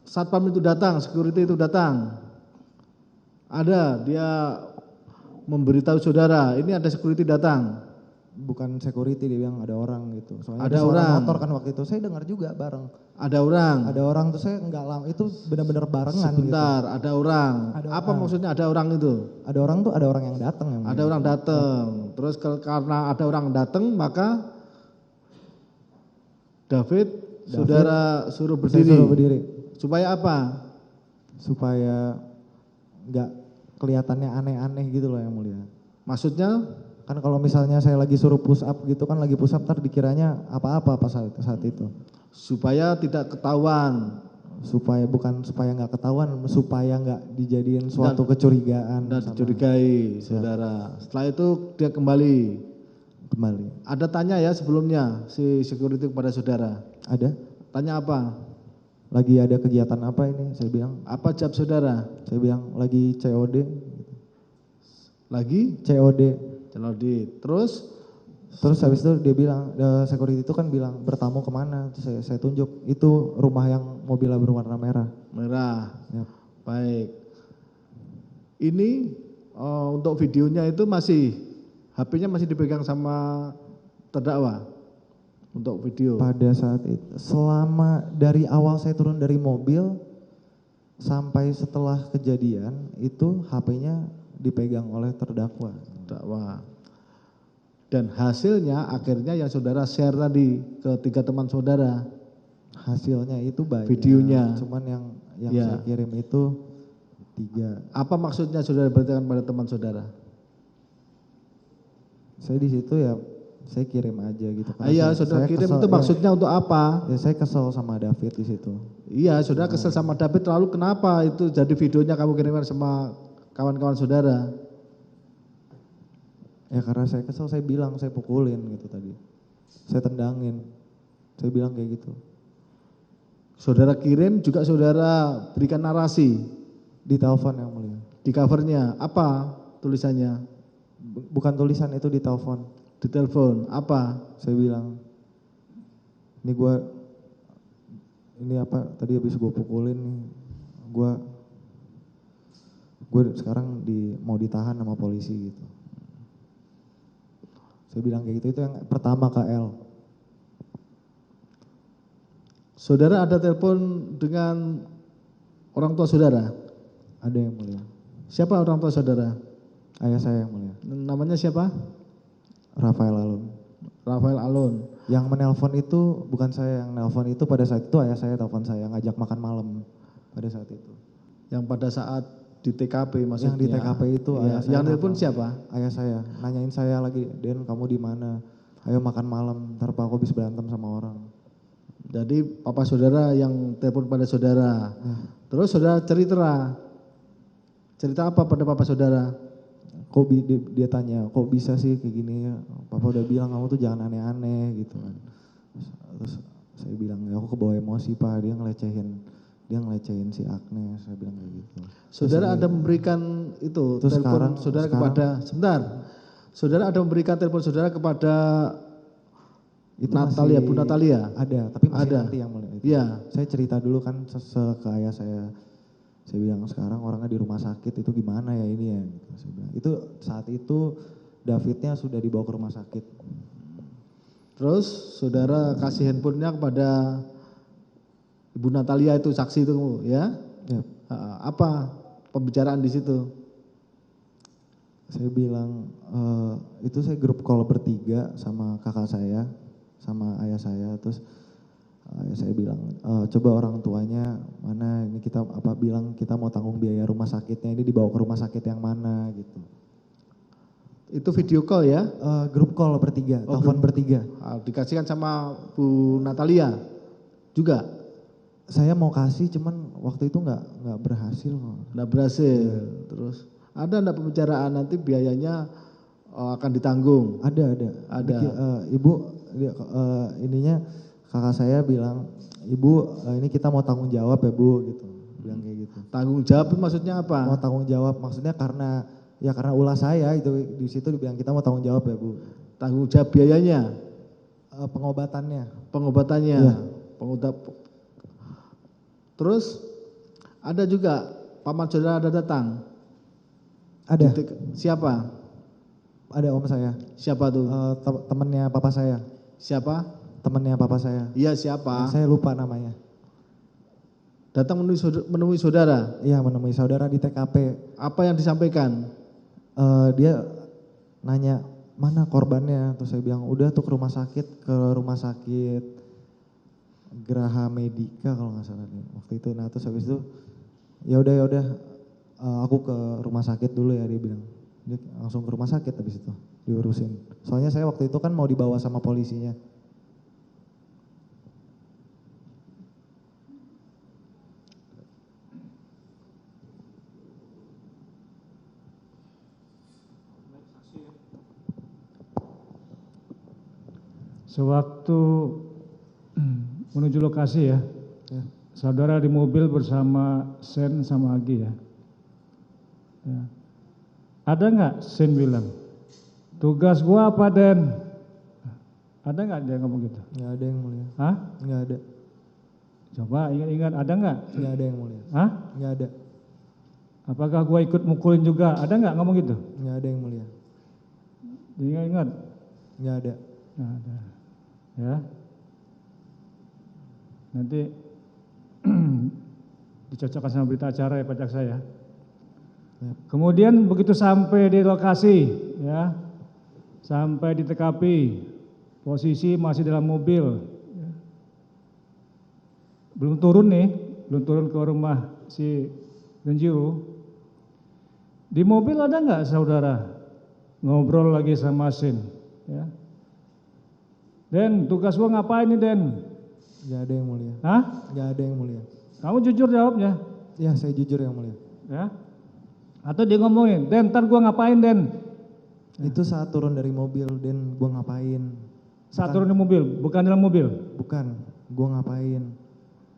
satpam itu datang, security itu datang, ada dia memberitahu saudara, ini ada security datang. Bukan security, dia bilang ada orang gitu. Soalnya Ada suara orang. motor kan waktu itu. Saya dengar juga bareng. Ada orang. Ada orang tuh saya nggak lama, itu benar-benar barengan. Sebentar, gitu. ada orang. Ada Apa orang. maksudnya ada orang itu? Ada orang tuh ada orang yang datang yang Ada orang datang. Terus karena ada orang datang, maka David saudara suruh Saya berdiri. suruh berdiri. Supaya apa? Supaya nggak kelihatannya aneh-aneh gitu loh yang mulia. Maksudnya? Kan kalau misalnya saya lagi suruh push up gitu kan, lagi push up ntar dikiranya apa-apa pas saat itu. Supaya tidak ketahuan. Supaya nggak ketahuan, supaya nggak dijadiin suatu kecurigaan. Dan sama- dicurigai saudara. Setelah itu dia kembali. Ada tanya ya sebelumnya si security kepada saudara. Ada? Tanya apa? Lagi ada kegiatan apa ini? Saya bilang. Apa jawab saudara? Saya bilang lagi COD. Lagi? COD. Terus? Terus habis itu dia bilang, security itu kan bilang bertamu kemana? Terus saya tunjuk, itu rumah yang mobilnya berwarna merah. Merah. Yap. Baik. Ini untuk videonya itu masih, HP-nya masih dipegang sama terdakwa untuk video. Pada saat itu, selama dari awal saya turun dari mobil sampai setelah kejadian itu HP-nya dipegang oleh terdakwa. Terdakwa. Dan hasilnya akhirnya yang saudara share tadi ke 3 teman saudara. Hasilnya itu banyak. Videonya. Cuman yang Ya. saya kirim itu 3. Apa maksudnya saudara beritakan pada teman saudara? Saya di situ ya saya kirim aja gitu. Karena Iya, saya saudara kirim kesel, itu maksudnya untuk apa? Ya saya kesel sama David di situ. Iya, saudara kesel sama David, lalu kenapa itu jadi videonya kamu kirimkan sama kawan-kawan saudara? Ya karena saya kesel, saya bilang saya pukulin gitu tadi. Saya tendangin. Saya bilang kayak gitu. Saudara kirim juga saudara berikan narasi Di telepon yang mulia. di covernya. Apa tulisannya? Bukan tulisan, itu di telepon. Di telepon. Apa? Saya bilang, ini apa tadi habis gue pukulin nih. Gue sekarang mau ditahan sama polisi gitu. Saya bilang kayak gitu, itu yang pertama ke L. Saudara ada telepon dengan orang tua saudara? Ada yang mulia. Siapa orang tua saudara? Ayah saya yang mulia. Namanya siapa? Rafael Alun. Rafael Alun. Yang menelpon itu bukan saya, yang nelpon itu pada saat itu ayah saya telepon saya ngajak makan malam pada saat itu. Yang pada saat di TKP maksudnya. Yang di TKP itu Iya. ayah saya. Yang telepon nelpon. siapa? Ayah saya nanyain saya lagi, Den kamu di mana? ayo makan malam, ntar Pak aku habis berantem sama orang. Jadi papa saudara yang telepon pada saudara. Terus saudara cerita apa pada papa saudara? Dia tanya, kok bisa sih kayak gini ya? Papa udah bilang kamu tuh jangan aneh-aneh gitu kan. Terus saya bilang, ya aku kebawa emosi Pak, dia ngelecehin si Agnes, saya bilang kayak gitu. Saudara ada memberikan itu Terus telepon saudara kepada sebentar. Saudara ada memberikan telepon saudara kepada itu Natalia, masih Bu Natalia? ada, tapi masih Ada. nanti yang mulai. Iya. Saya cerita dulu kan ke ayah saya bilang sekarang orangnya di rumah sakit itu gimana ya ini ya gitu. Saya bilang itu saat itu Davidnya sudah dibawa ke rumah sakit. Terus saudara kasih handphonenya kepada Ibu Natalia itu saksi itu ya? Ya, Apa pembicaraan di situ? saya bilang itu saya grup call bertiga sama kakak saya sama ayah saya, terus saya bilang coba orang tuanya mana, ini kita bilang kita mau tanggung biaya rumah sakitnya, ini dibawa ke rumah sakit yang mana gitu. Itu video call ya? Grup call bertiga, telepon bertiga. Dikasihkan sama Bu Natalia juga? Saya mau kasih cuman waktu itu nggak berhasil kok. Nggak berhasil. Terus ada enggak pembicaraan nanti biayanya akan ditanggung? Ada. Ibu ininya kakak saya bilang, Ibu ini kita mau tanggung jawab ya Bu gitu, bilang kayak gitu. Tanggung jawab maksudnya apa? Mau tanggung jawab maksudnya karena ulah saya itu di situ dibilang kita mau tanggung jawab ya Bu. Tanggung jawab biayanya? Pengobatannya. Pengobatannya. Iya. Terus ada juga paman saudara ada datang? Ada. Siapa? Ada om saya. Siapa tuh? Temannya papa saya. Siapa? Temannya papa saya. Iya siapa? Saya lupa namanya. Datang menemui saudara? Iya menemui saudara di TKP. Apa yang disampaikan? Dia nanya mana korbannya, terus saya bilang udah tuh ke rumah sakit Graha Medica kalau nggak salah nih waktu itu. Nah terus habis itu ya udah aku ke rumah sakit dulu ya, dia bilang. Dia langsung ke rumah sakit habis itu diurusin. Soalnya saya waktu itu kan mau dibawa sama polisinya. Sewaktu menuju lokasi ya, saudara di mobil bersama Sen sama Agi ya. Ada nggak Sen bilang, tugas gua apa Den? Ada nggak dia ngomong gitu? Nggak ada yang mulia. Hah? Nggak ada. Coba ingat-ingat, ada nggak? Nggak ada yang mulia. Hah? Nggak ada. Apakah gua ikut mukulin juga? Ada nggak ngomong gitu? Nggak ada yang mulia. Ingat-ingat. Nggak ada. Nggak ada. Ya. Nanti dicocokkan sama berita acara ya Pak Jaksa ya. Kemudian begitu sampai di lokasi ya, sampai di TKP, posisi masih dalam mobil, ya. Belum turun ke rumah si Renjiro. Di mobil ada nggak saudara ngobrol lagi sama Sin? Ya. Den, tugas gua ngapain nih Den? Nggak ada yang mulia. Hah? Nggak ada yang mulia. Kamu jujur jawabnya. Ya saya jujur yang mulia. Ya. Atau dia ngomongin, Den, ntar gua ngapain Den? Itu saat turun dari mobil, Den, gua ngapain? Saat turun di mobil, bukan dalam mobil. Bukan, gua ngapain?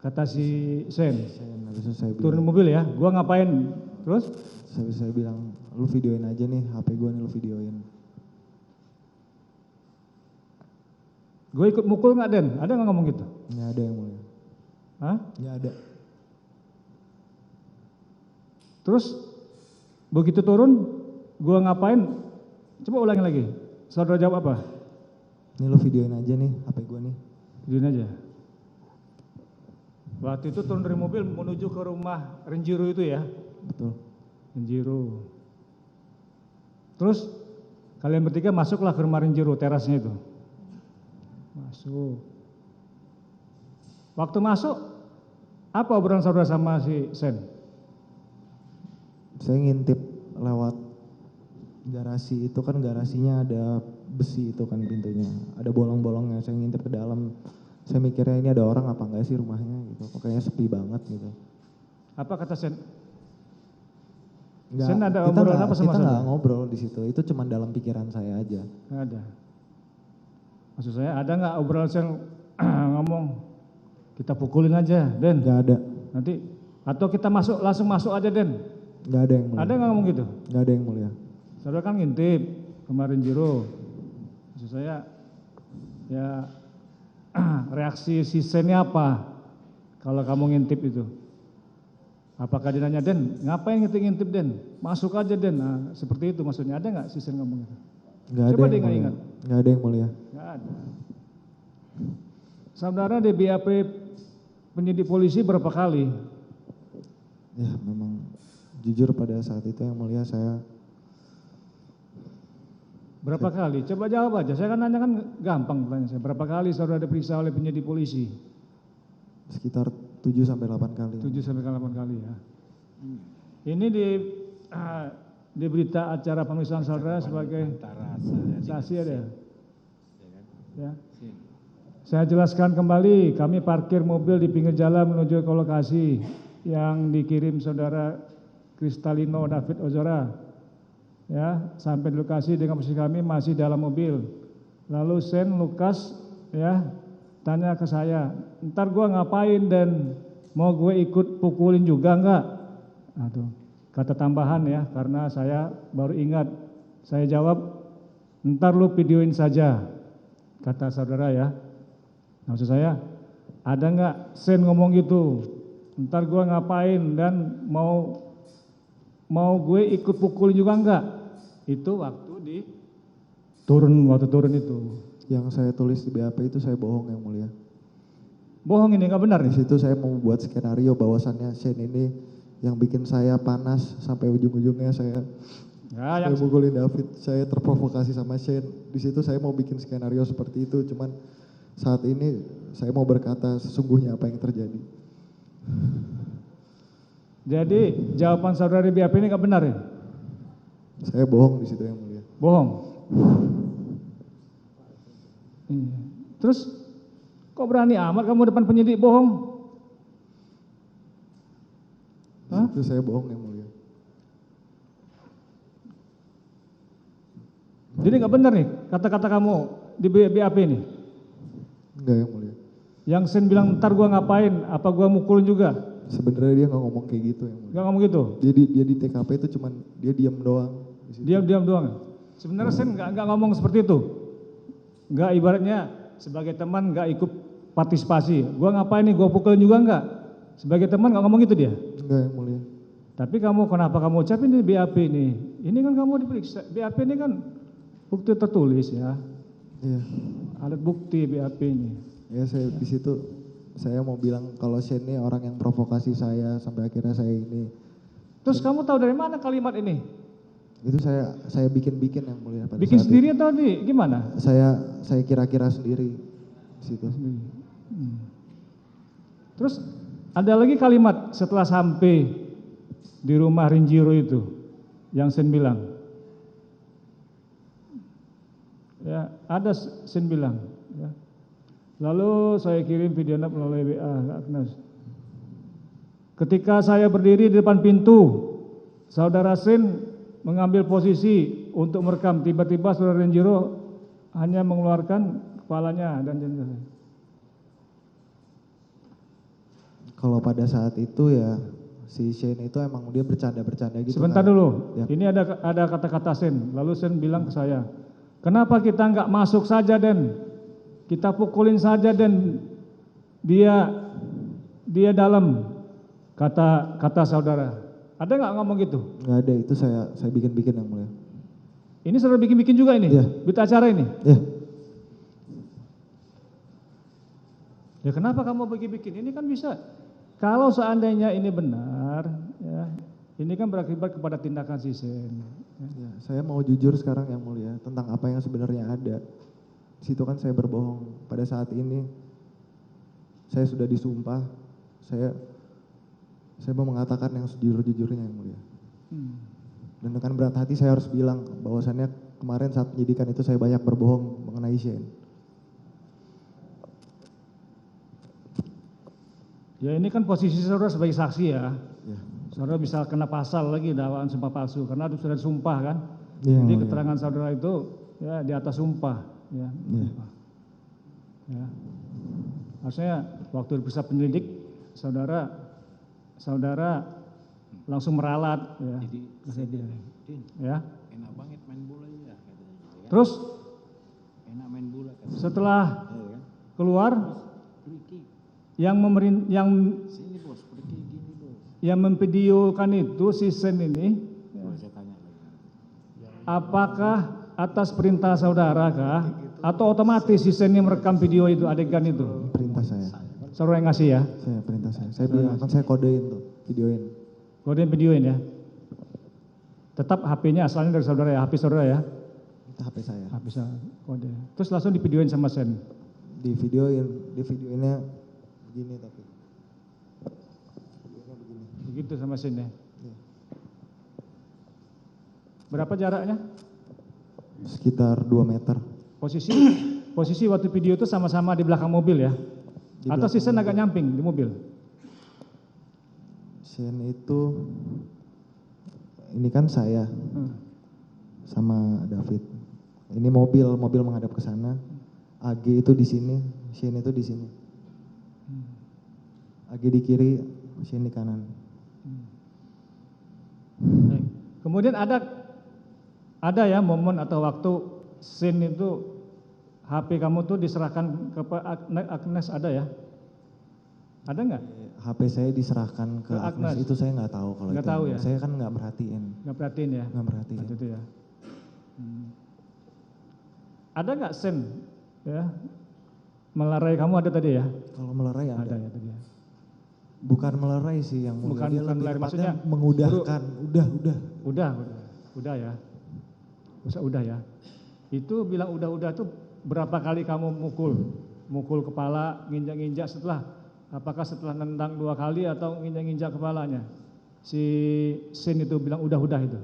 Kata si Sen. Habis itu saya Turun di bilang, mobil ya, gua ngapain? Terus? habis saya bilang, lu videoin aja nih, HP gua nih lu videoin. Gue ikut mukul nggak Den? Ada nggak ngomong gitu? Nggak ada yang mulia. Hah? Nggak ada. Terus begitu turun, gua ngapain? Coba ulangi lagi. Saudara jawab apa? Nih lu videoin aja nih, HP gua nih. Videoin aja. Waktu itu turun dari mobil menuju ke rumah Renjiro itu ya? Betul. Renjiro. Terus kalian bertiga masuklah ke rumah Renjiro, terasnya itu. Masuk. Waktu masuk, apa obrolan saudara sama si Sen? Saya ngintip lewat garasi itu kan, garasinya ada besi itu kan pintunya. Ada bolong-bolongnya, saya ngintip ke dalam. Saya mikirnya ini ada orang apa enggak sih rumahnya gitu. Kok kayaknya sepi banget gitu. Apa kata Sen? Enggak, Sen ada obrolan apa sama kita saudara? nggak ngobrol di situ. Itu cuma dalam pikiran saya aja. Nggak ada. Maksud saya ada nggak obrolan Sen ngomong kita pukulin aja Den? Nggak ada. Nanti atau kita langsung masuk aja Den? Nggak ada yang mulia. Ada nggak ngomong gitu? Nggak ada yang mulia. Saudara kan ngintip kemarin Jiro. Maksud saya ya reaksi si Sennya apa kalau kamu ngintip itu? Apakah dia nanya Den, ngapain ngintip Den? Masuk aja Den. Nah, seperti itu maksudnya. Ada nggak si Sen ngomong itu? Nggak ada Coba yang dia mulia. ingat. Nggak ada yang mulia. Nggak ada. Saudara di BAP penyidik polisi berapa kali? Ya memang jujur pada saat itu yang mulia saya Berapa kali? Coba jawab aja. Saya kan nanya kan gampang pertanyaan saya. Berapa kali saudara diperiksa oleh penyidik polisi? sekitar 7 sampai 8 kali. 7 sampai 8 kali ya. Ini di berita acara pemeriksaan saudara sebagai saksi ada. Ya. Saya jelaskan kembali, kami parkir mobil di pinggir jalan menuju ke lokasi yang dikirim saudara Kristalino David Ozora. Ya, sampai di lokasi dengan posisi kami masih dalam mobil. Lalu Sen Lukas ya tanya ke saya, ntar gue ngapain dan mau gue ikut pukulin juga enggak? Aduh, kata tambahan ya, karena saya baru ingat. Saya jawab, ntar lu videoin saja, kata saudara ya. Maksud saya, ada enggak Sen ngomong gitu? Ntar gue ngapain dan mau gue ikut pukulin juga enggak? Itu waktu turun itu. Yang saya tulis di BAP itu saya bohong yang mulia. Bohong ini nggak benar Di nih? situ saya mau buat skenario bahwasannya Shane ini yang bikin saya panas sampai ujung-ujungnya saya Ya, mukulin David. Saya terprovokasi sama Shane. Di situ saya mau bikin skenario seperti itu. Cuman saat ini saya mau berkata sesungguhnya apa yang terjadi. jadi jawaban saudara di BAP ini nggak benar ya? Saya bohong di situ yang mulia. Bohong. Iya. Terus kok berani amat kamu depan penyidik bohong? Hah? Itu saya bohong yang mulia. Jadi nggak benar nih kata-kata kamu di BAP ini? Enggak yang mulia. Yang Sen bilang ntar gua ngapain? Apa gua mukulin juga? Sebenarnya dia nggak ngomong kayak gitu yang mulia. Nggak ngomong gitu? Dia di TKP itu cuman dia diam doang. Di situ. Diam-diam doang. Sebenarnya Sen nggak ngomong seperti itu. Nggak ibaratnya sebagai teman nggak ikut partisipasi. Gua ngapain nih? Gua pukulin juga nggak? Sebagai teman nggak ngomong gitu dia. Enggak yang mulia. Tapi kenapa kamu ucapin di BAP ini? Ini kan kamu diperiksa. BAP ini kan bukti tertulis ya. Iya. Alat bukti BAP ini. Ya saya di situ saya mau bilang kalau Shane ini orang yang provokasi saya sampai akhirnya saya ini. Terus kamu tahu dari mana kalimat ini? Itu saya bikin-bikin yang mulia pada Bikin saat sendiri atau gimana? itu. Saya kira-kira sendiri di situ. Terus ada lagi kalimat setelah sampai di rumah Rinjiro itu yang Sen bilang. Ya, ada Sen bilang. Ya. Lalu saya kirim video melalui WA. Ketika saya berdiri di depan pintu, saudara Sen mengambil posisi untuk merekam. Tiba-tiba saudara Rinjiro hanya mengeluarkan kepalanya dan jenazah. Kalau pada saat itu ya si Shane itu emang dia bercanda-bercanda gitu. Sebentar kan. dulu, Ya. ini ada kata-kata Sen. Lalu Sen bilang ke saya, kenapa kita nggak masuk saja Den? Kita pukulin saja Den. Dia dalam, kata saudara. Ada nggak ngomong gitu? Nggak ada, itu saya bikin-bikin yang mulia. Ini saudara bikin-bikin juga ini? Iya. Berita acara ini? Ya, Ya kenapa kamu bikin-bikin? Ini kan bisa. Kalau seandainya ini benar, ya, ini kan berakibat kepada tindakan si Sen. ya, saya mau jujur sekarang yang mulia tentang apa yang sebenarnya ada. Di situ kan saya berbohong. Pada saat ini saya sudah disumpah. Saya mau mengatakan yang sejujur-jujurnya yang mulia. Dan dengan berat hati saya harus bilang bahwasannya kemarin saat penyidikan itu saya banyak berbohong mengenai Shane. Ya ini kan posisi saudara sebagai saksi ya. Ya. Saudara bisa kena pasal lagi dakwaan sumpah palsu karena itu sudah disumpah kan. Iya, Jadi Mulia. keterangan saudara itu ya di atas sumpah ya. Iya. Ya. Harusnya waktu diperiksa penyelidik saudara langsung meralat ya. Jadi Din, Ya. enak banget main bola ya katanya. Ya. Terus Enak main bola katanya. setelah Ya, kan? keluar Free kick. yang Sini bos, free kick gini bos. yang memvideokan itu si Sen ini Boleh saya tanya lagi. apakah atas perintah saudara kah atau otomatis si Sen yang merekam video itu adegan itu? Perintah saya. Saudara yang ngasih ya? Saya perintah saya. Saya bilang kan saya kodein tuh, videoin. Kode videoin ya? Tetap HP-nya asalnya dari saudara ya, HP saudara ya? Itu HP saya. HP saya, kode. Terus langsung divideoin sama Sen? Di videoinnya begini tapi. Videonya begini. Begitu sama Sen ya? Iya. Berapa jaraknya? Sekitar 2 meter. Posisi waktu video itu sama-sama di belakang mobil ya? Di Atau si belakang Sen agak nyamping di mobil? Shane itu, ini kan saya sama David. Ini mobil menghadap ke sana. AG itu di sini, Shane itu di sini. AG di kiri, Shane di kanan. Baik. Kemudian ada ya momen atau waktu Sen itu HP kamu tuh diserahkan ke Agnes, ada ya? Ada nggak? HP saya diserahkan ke Agnes. Itu saya nggak tahu kalau Nggak itu. tahu ya? Saya kan nggak merhatiin. Nggak perhatiin ya? Nggak merhatiin. Waktu itu ya. Ada nggak Sen ya melerai kamu ada tadi ya? Kalau melerai Ada ada. ya tadi ya. Bukan melerai sih yang mulia. Bukan Dia melerai, lebih tepatnya maksudnya mengudahkan. Udah. Udah ya. Udah ya. Itu bilang udah tuh berapa kali kamu mukul kepala, nginjak-nginjak apakah setelah nendang 2 kali atau nginjak-nginjak kepalanya? Si Sen itu bilang udah itu.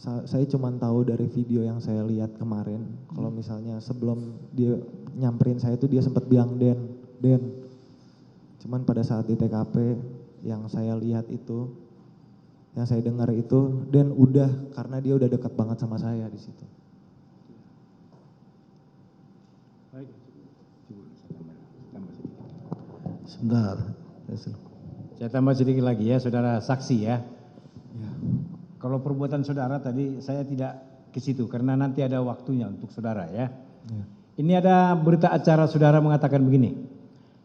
Saya cuma tahu dari video yang saya lihat kemarin. Kalau misalnya sebelum dia nyamperin saya itu dia sempat bilang Den. Cuman pada saat di TKP yang saya lihat itu, yang saya dengar itu, Den udah, karena dia udah dekat banget sama saya di situ. Baik. Sebentar. Saya tambah sedikit lagi ya, saudara saksi ya. Ya. Kalau perbuatan saudara tadi saya tidak ke situ karena nanti ada waktunya untuk saudara ya. Ya. Ini ada berita acara saudara mengatakan begini.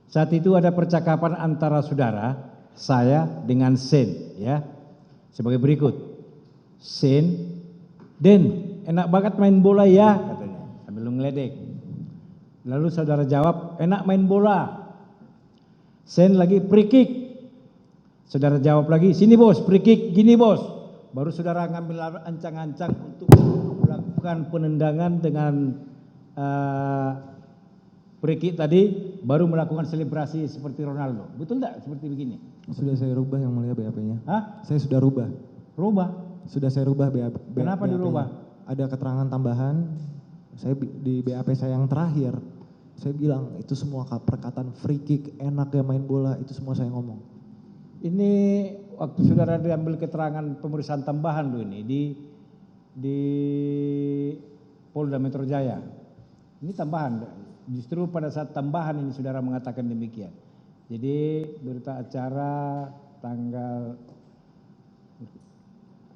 Saat itu ada percakapan antara saudara, saya dengan Sen ya. Sebagai berikut. Sen, Den, enak banget main bola ya katanya sambil ngeledek. Lalu saudara jawab, enak main bola. Sen lagi free kick. Saudara jawab lagi, sini bos, free kick gini bos. Baru saudara ngambil ancang-ancang untuk melakukan penendangan dengan free kick tadi, baru melakukan selebrasi seperti Ronaldo. Betul tidak seperti begini? Sudah saya rubah yang mulia BAP-nya. Hah? Saya sudah rubah. Rubah? Sudah saya rubah Kenapa BAP-nya. dirubah? Ada keterangan tambahan. Saya di BAP saya yang terakhir, saya bilang itu semua perkataan free kick, enak ya main bola, itu semua saya ngomong. Ini waktu saudara diambil keterangan pemeriksaan tambahan loh ini di Polda Metro Jaya. Ini tambahan. Justru pada saat tambahan ini saudara mengatakan demikian. Jadi berita acara tanggal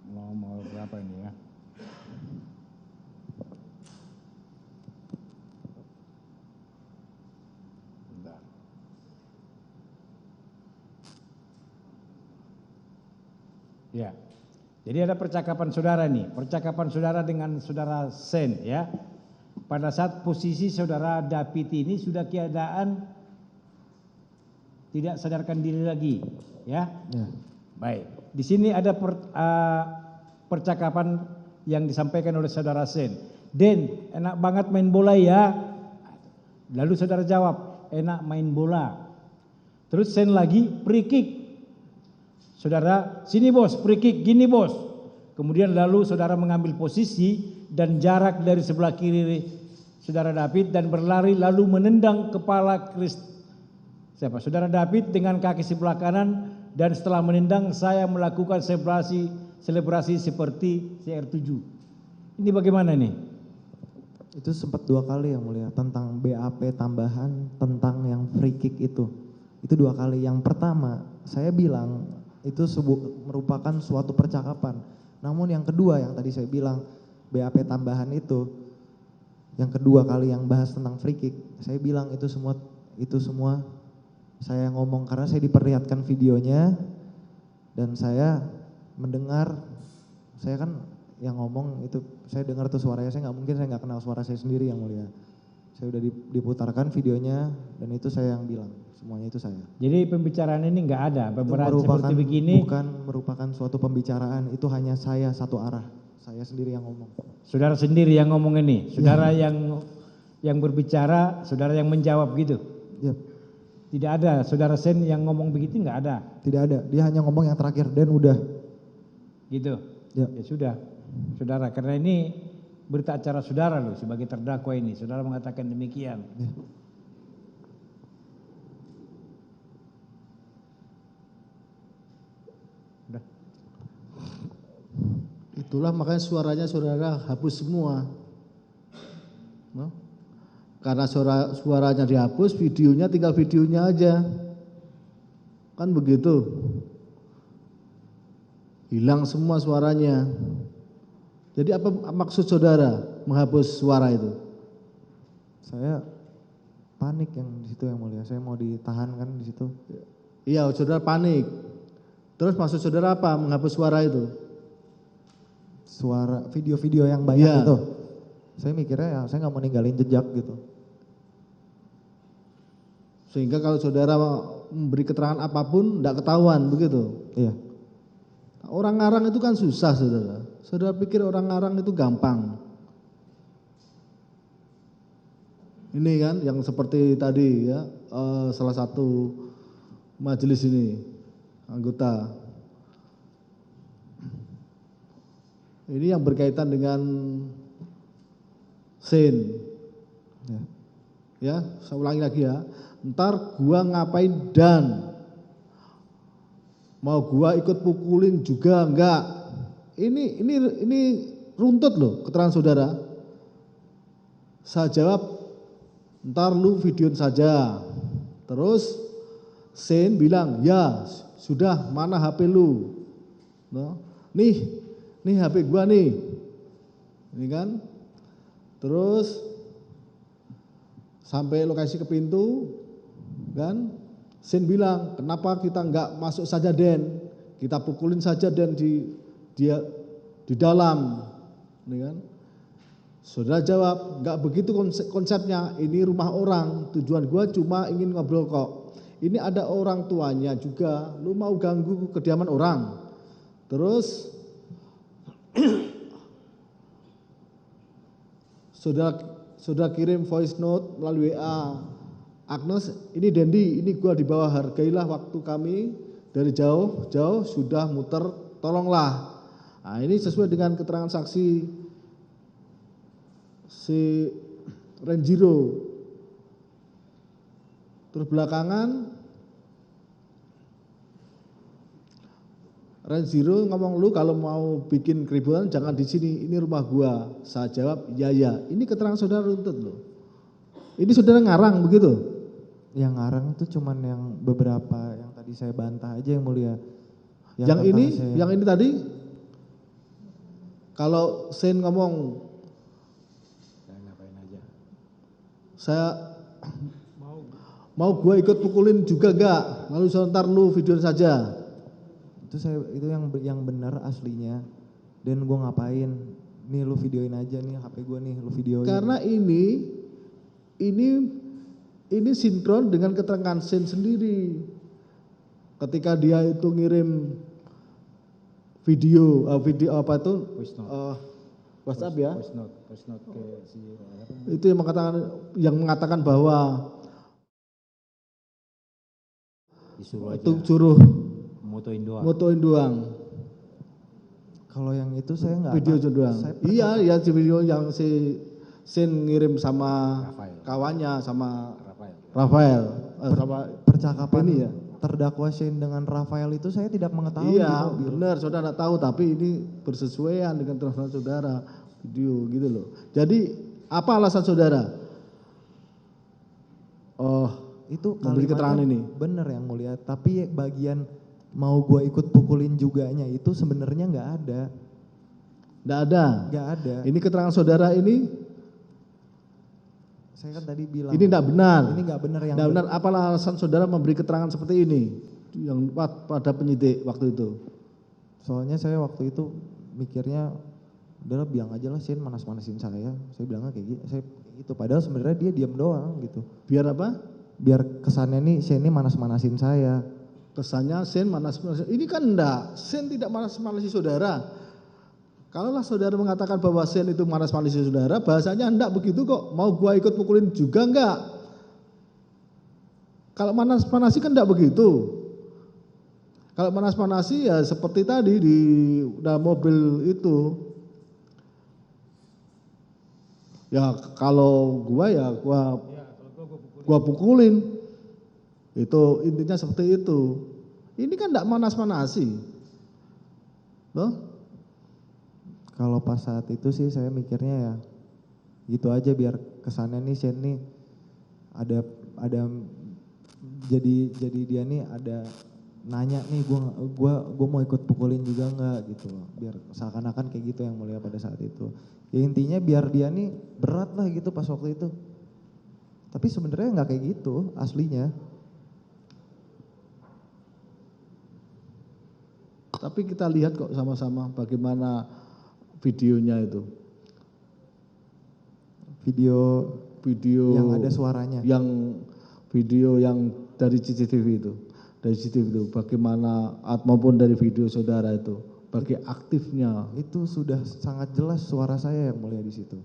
nomor berapa ini ya? Bentar. Ya. Jadi ada percakapan saudara nih, percakapan saudara dengan saudara Sen ya. Pada saat posisi saudara David ini sudah keadaan tidak sadarkan diri lagi, ya. Ya. Baik. Di sini ada percakapan yang disampaikan oleh saudara Sen. Den, enak banget main bola ya. Lalu saudara jawab, enak main bola. Terus Sen lagi free kick. Saudara, sini bos, free kick, gini bos. Kemudian lalu saudara mengambil posisi dan jarak dari sebelah kiri saudara David dan berlari lalu menendang kepala saudara David dengan kaki sebelah kanan, dan setelah menendang saya melakukan selebrasi seperti CR7. Ini bagaimana nih? Itu sempat 2 kali yang mulia, tentang BAP tambahan, tentang yang free kick itu 2 kali. Yang pertama saya bilang itu merupakan suatu percakapan, namun yang kedua yang tadi saya bilang BAP tambahan itu, yang kedua kali yang bahas tentang free kick, saya bilang itu semua saya ngomong karena saya diperlihatkan videonya dan saya mendengar. Saya kan yang ngomong itu, saya dengar tuh suaranya, saya nggak kenal suara saya sendiri yang mulia. Saya udah diputarkan videonya dan itu saya yang bilang, semuanya itu saya. Jadi pembicaraan ini nggak ada, pembicaraan merupakan, seperti begini. Bukan merupakan suatu pembicaraan, itu hanya saya satu arah, saya sendiri yang ngomong. Saudara sendiri yang ngomong ini, saudara yang berbicara, saudara yang menjawab gitu. Iya. Tidak ada saudara Sen yang ngomong begitu, nggak ada. Tidak ada, dia hanya ngomong yang terakhir dan udah. Gitu. Ya. Ya sudah, saudara, karena ini berita acara saudara loh sebagai terdakwa ini, saudara mengatakan demikian. Ya. Udah. Itulah makanya suaranya saudara hapus semua. No? Karena suaranya dihapus, videonya tinggal videonya aja. Kan begitu. Hilang semua suaranya. Jadi apa maksud saudara menghapus suara itu? Saya panik yang di situ yang mulia, saya mau ditahan kan di situ. Iya, saudara panik. Terus maksud saudara apa menghapus suara itu? Suara video-video yang banyak Iya. itu. Saya mikirnya ya saya nggak mau ninggalin jejak gitu. Sehingga kalau saudara memberi keterangan apapun tidak ketahuan begitu. Iya. Orang ngarang itu kan susah saudara. Saudara pikir orang ngarang itu gampang. Ini kan yang seperti tadi ya, salah satu majelis ini anggota. Ini yang berkaitan dengan Sen. Ya, saya ulangi lagi ya. Ntar gua ngapain dan mau gua ikut pukulin juga enggak. Ini runtut loh keterangan saudara. Saya jawab, ntar lu videoin saja. Terus Sen bilang, ya sudah, mana HP lu? No. Nih HP gua nih. Ini kan. Terus sampai lokasi ke pintu, kan? Sen bilang, kenapa kita enggak masuk saja Den? Kita pukulin saja Den di dalam. Ini kan? Saudara jawab, enggak begitu konsepnya. Ini rumah orang. Tujuan gua cuma ingin ngobrol kok. Ini ada orang tuanya juga. Lu mau ganggu kediaman orang? Terus Saudara kirim voice note melalui WA. Agnes, ini Dendi, ini gua di bawah, hargailah waktu kami dari jauh sudah muter, tolonglah. Nah, ini sesuai dengan keterangan saksi si Renjiro. Terus belakangan Renjiro ngomong, lu kalau mau bikin keributan jangan di sini, ini rumah gua. Saya jawab, ya. Ini keterangan saudara runtut loh. Ini saudara ngarang begitu? Yang ngarang itu cuman yang beberapa yang tadi saya bantah aja yang mulia. Yang ini tadi, kalau Sen ngomong, Saya ngapain aja. saya mau gua ikut pukulin juga enggak, lalu sebentar lu videoin saja. Itu yang benar aslinya. Dan gue ngapain? Nih lu videoin aja nih HP gue nih, lu videoin. Karena ini sinkron dengan keterangan Sen sendiri. Ketika dia itu ngirim video apa itu? Voice note. WhatsApp ya. Voice note ke si apa? Itu yang mengatakan bahwa Disuruh aja. itu suruh motoin doang. Motoin doang. Kalau yang itu saya nggak. Video itu doang. Iya, ya di video yang si Sen ngirim sama Rafael. kawannya sama Rafael. Rafael. Sama Percakapan ini ya. terdakwa Shane dengan Rafael itu saya tidak mengetahui di Iya, mobil. benar, saudara tahu, tapi ini bersesuaian dengan keterangan saudara video gitu loh. Jadi apa alasan saudara? Oh, Itu memberi keterangan kalimatnya ini. bener yang mulia, tapi bagian mau gue ikut pukulin juganya itu sebenarnya nggak ada. Tidak ada. Nggak ada. Ini keterangan saudara ini Saya kan tadi bilang. ini tidak benar. Ini nggak benar yang. Tidak benar. Apa alasan saudara memberi keterangan seperti ini yang pada penyidik waktu itu? Soalnya saya waktu itu mikirnya, udahlah bilang aja lah Shane manas-manasin saya. Saya bilangnya kayak gitu. Saya itu padahal sebenarnya dia diam doang gitu. Biar apa? Biar kesannya nih Shane ini manas-manasin saya. Kesannya Sen manas-manasin. Ini kan enggak. Sen tidak manas-manasi saudara. Kalaulah saudara mengatakan bahwa Sen itu manas-manasi saudara, bahasanya enggak begitu kok. Mau gua ikut pukulin juga enggak? Kalau manas-manasi kan enggak begitu. Kalau manas-manasi ya seperti tadi di dalam mobil itu. Ya kalau gua ya gua pukulin. Itu intinya seperti itu. Ini kan enggak manas-manasi. Loh? Kalau pas saat itu sih saya mikirnya ya gitu aja biar kesannya nih Shane nih ada jadi dia nih ada nanya nih gua mau ikut pukulin juga nggak gitu loh. Biar seakan-akan kayak gitu yang mulia pada saat itu. Ya intinya biar dia nih berat lah gitu pas waktu itu. Tapi sebenarnya nggak kayak gitu aslinya. Tapi kita lihat kok sama-sama bagaimana videonya itu. Video Yang ada suaranya. Yang video yang dari CCTV itu. Dari CCTV itu bagaimana maupun dari video saudara itu. Bagi aktifnya. Itu sudah sangat jelas suara saya yang mulia di situ.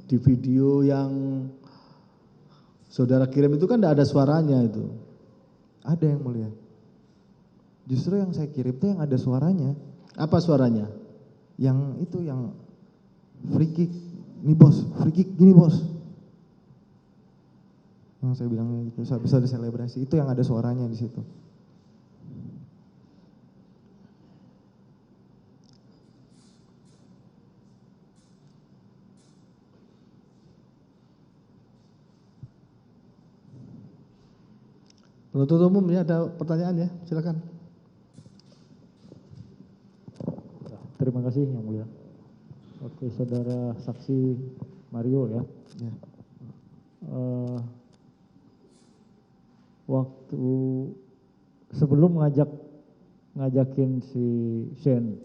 Di video yang saudara kirim itu kan tidak ada suaranya itu. Ada yang mulia. Justru yang saya kirim tuh yang ada suaranya. Apa suaranya? Yang itu yang free kick. Nih bos, free kick gini bos. Yang saya bilang gitu, bisa diselebrasi. Itu yang ada suaranya di situ. Penuntut umum ya ada pertanyaan ya, silakan. Terima kasih yang mulia. Oke, saudara saksi Mario ya. Ya. Waktu sebelum ngajakin si Shane,